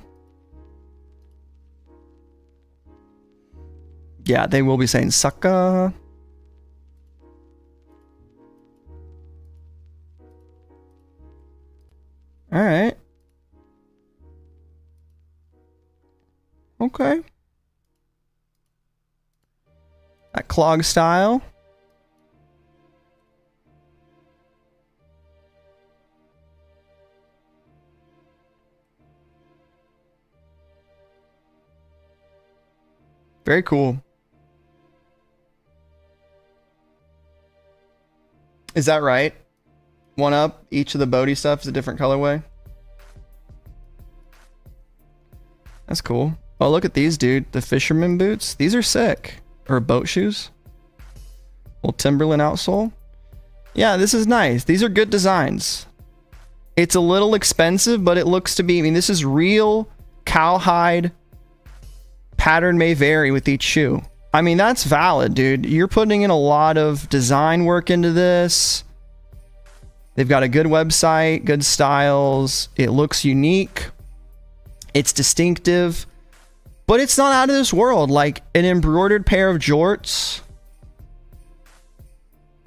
Yeah, they will be saying sucka. All right. Okay. That clog style. Very cool. Is that right? One up, each of the Bodhi stuff is a different colorway. That's cool. Oh, look at these, dude. The fisherman boots. These are sick. Or boat shoes. Little Timberland outsole. Yeah, this is nice. These are good designs. It's a little expensive, but it looks to be... I mean, this is real cowhide. Pattern may vary with each shoe. I mean, that's valid, dude. You're putting in a lot of design work into this. They've got a good website, good styles. It looks unique. It's distinctive. But it's not out of this world. Like an embroidered pair of jorts.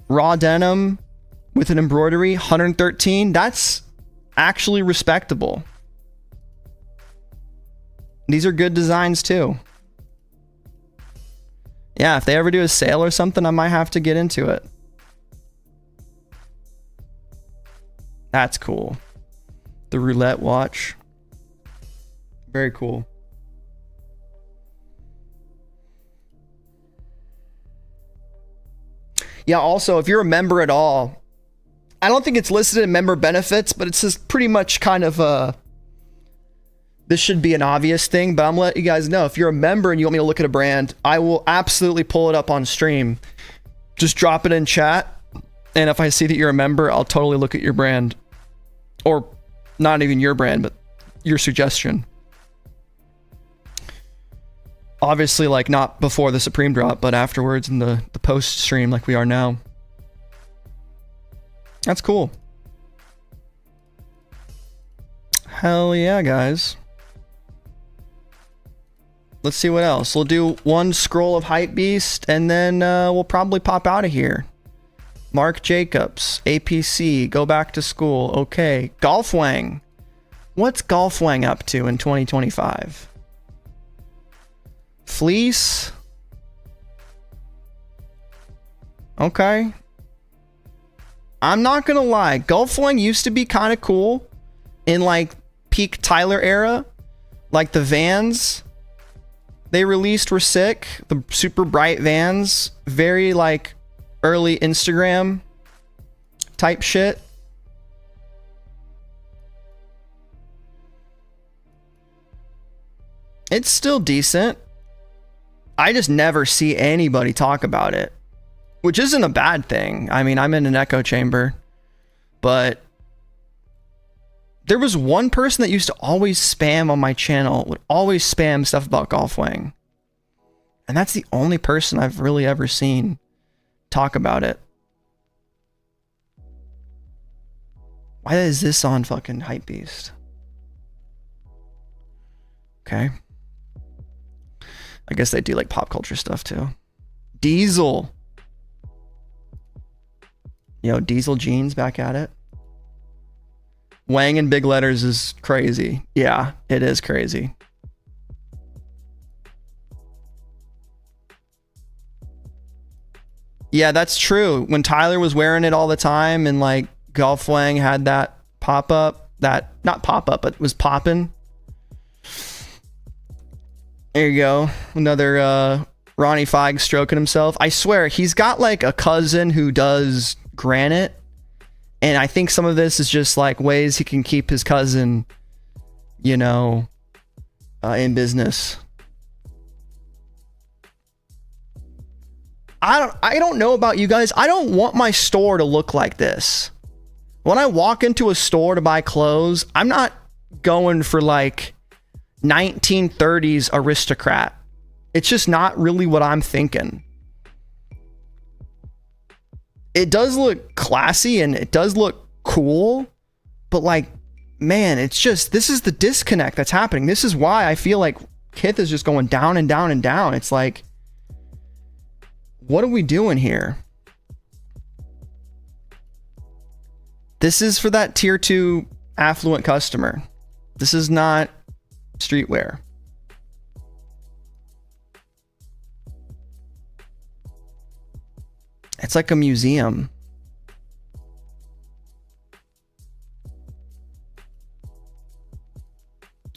Raw denim with an embroidery, 113. That's actually respectable. These are good designs too. Yeah, if they ever do a sale or something, I might have to get into it. That's cool. The roulette watch. Very cool. Yeah, also, if you're a member at all, I don't think it's listed in member benefits, but it's just pretty much kind of a... This should be an obvious thing, but I'm gonna let you guys know. If you're a member and you want me to look at a brand, I will absolutely pull it up on stream. Just drop it in chat. And if I see that you're a member, I'll totally look at your brand. Or not even your brand, but your suggestion. Obviously, like not before the Supreme drop, but afterwards in the post stream like we are now. That's cool. Hell yeah, guys. Let's see what else. We'll do one scroll of Hypebeast, and then we'll probably pop out of here. Mark Jacobs, APC, go back to school. Okay. Golfwang. What's Golfwang up to in 2025? Fleece. Okay. I'm not gonna lie. Golfwang used to be kind of cool in like peak Tyler era. Like the Vans they released were sick. The super bright Vans. Very like early Instagram type shit. It's still decent. I just never see anybody talk about it, which isn't a bad thing. I mean, I'm in an echo chamber, but there was one person that used to always spam on my channel, would always spam stuff about Golfwang. And that's the only person I've really ever seen talk about it. Why is this on fucking Hypebeast? Okay. I guess they do like pop culture stuff too. Diesel. Yo, Diesel jeans back at it. Wang in big letters is crazy. Yeah, it is crazy. Yeah, that's true. When Tyler was wearing it all the time and like Golfwang had that pop up, that not pop up, but was popping. There you go. Another Ronnie Feig stroking himself. I swear, he's got like a cousin who does granite. And I think some of this is just like ways he can keep his cousin, you know, in business. I don't know about you guys. I don't want my store to look like this. When I walk into a store to buy clothes, I'm not going for like 1930s aristocrat. It's just not really what I'm thinking. It does look classy and it does look cool, but like, man, it's just, this is the disconnect that's happening. This is why I feel like Kith is just going down and down and down. It's like, what are we doing here? This is for that tier 2 affluent customer. This is not streetwear. It's like a museum.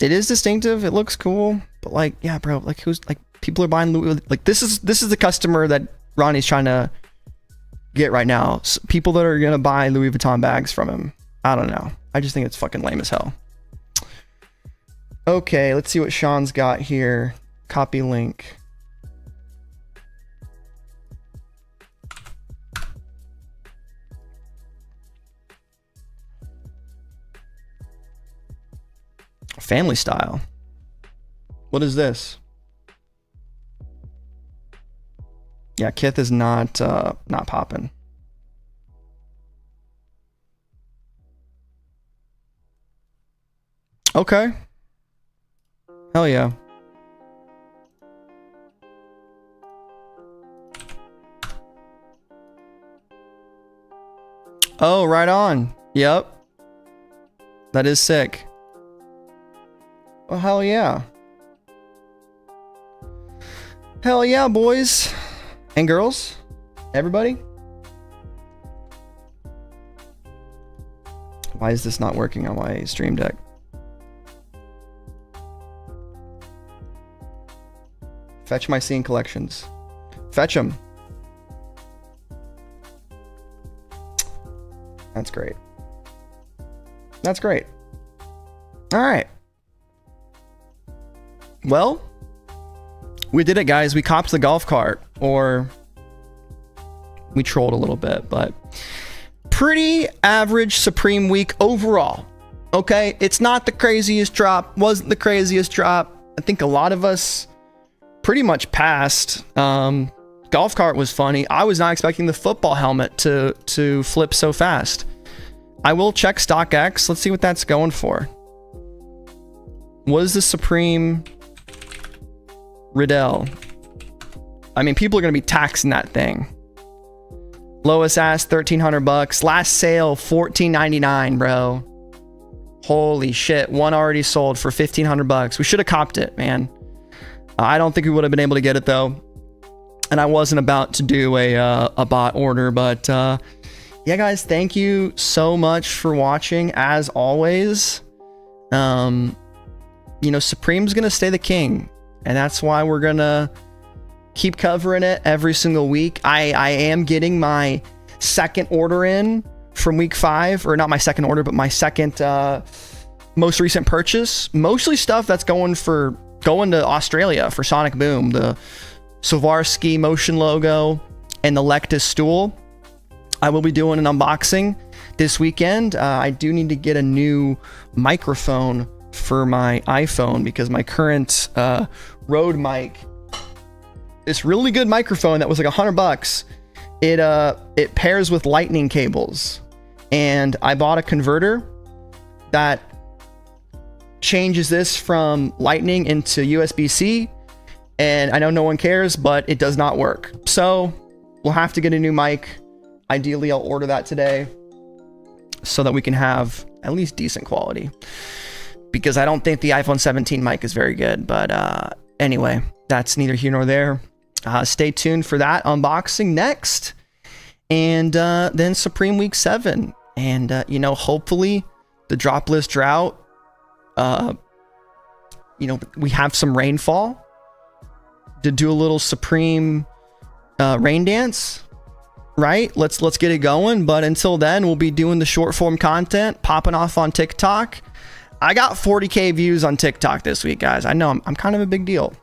It is distinctive. It looks cool, but like, yeah, bro, like who's like people are buying Louis, like this is the customer that Ronnie's trying to get right now. People that are gonna buy Louis Vuitton bags from him. I don't know. I just think it's fucking lame as hell. Okay, let's see what Sean's got here. Copy link. Family style. What is this? Yeah, Kith is not popping. Okay. Hell yeah. Oh, right on. Yep. That is sick. Oh, hell yeah. Hell yeah, boys and girls. Everybody. Why is this not working on my Stream Deck? Fetch my scene collections. Fetch them. That's great. That's great. All right. Well, we did it, guys. We copped the golf cart, or we trolled a little bit, but pretty average Supreme week overall. Okay, it's not the craziest drop. Wasn't the craziest drop. I think a lot of us pretty much passed. Golf cart was funny. I was not expecting the football helmet to flip so fast. I will check StockX. Let's see what that's going for. Was the Supreme Riddell? I mean, people are going to be taxing that thing. Lowest asked $1,300. Last sale $1,499, bro. Holy shit! One already sold for $1,500. We should have copped it, man. I don't think we would have been able to get it though, and I wasn't about to do a bot order. But yeah, guys, thank you so much for watching. As always, you know, Supreme's gonna stay the king, and that's why we're gonna keep covering it every single week. I am getting my second order in from week 5, or not my second order, but my second most recent purchase. Mostly stuff that's going to Australia for Sonic Boom. The Swarovski motion logo and the Lectus stool. I will be doing an unboxing this weekend. I do need to get a new microphone for my iPhone because my current Rode mic, this really good microphone that was like $100, it pairs with lightning cables, and I bought a converter that changes this from lightning into USB-C, and I know no one cares, but it does not work. So we'll have to get a new mic. Ideally, I'll order that today so that we can have at least decent quality, because I don't think the iPhone 17 mic is very good. But anyway, that's neither here nor there. Stay tuned for that unboxing next, and then Supreme Week 7, and you know, hopefully the dropless drought, you know, we have some rainfall to do a little Supreme rain dance, right? Let's get it going. But until then, we'll be doing the short form content, popping off on TikTok. I got 40K views on TikTok this week, guys. I know I'm kind of a big deal.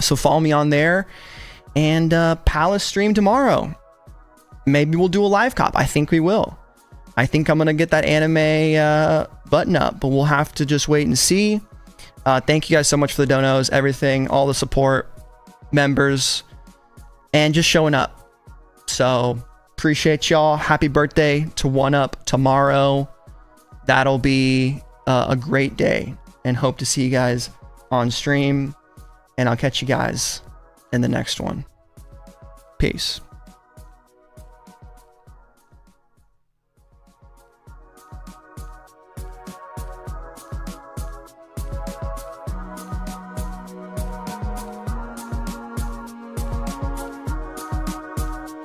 So follow me on there. And Palace stream tomorrow. Maybe we'll do a live cop. I think we will. I think I'm going to get that anime button up, but we'll have to just wait and see. Thank you guys so much for the donos, everything, all the support, members, and just showing up. So appreciate y'all. Happy birthday to One Up tomorrow. That'll be a great day, and hope to see you guys on stream. And I'll catch you guys in the next one. Peace.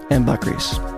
And Buck Reese.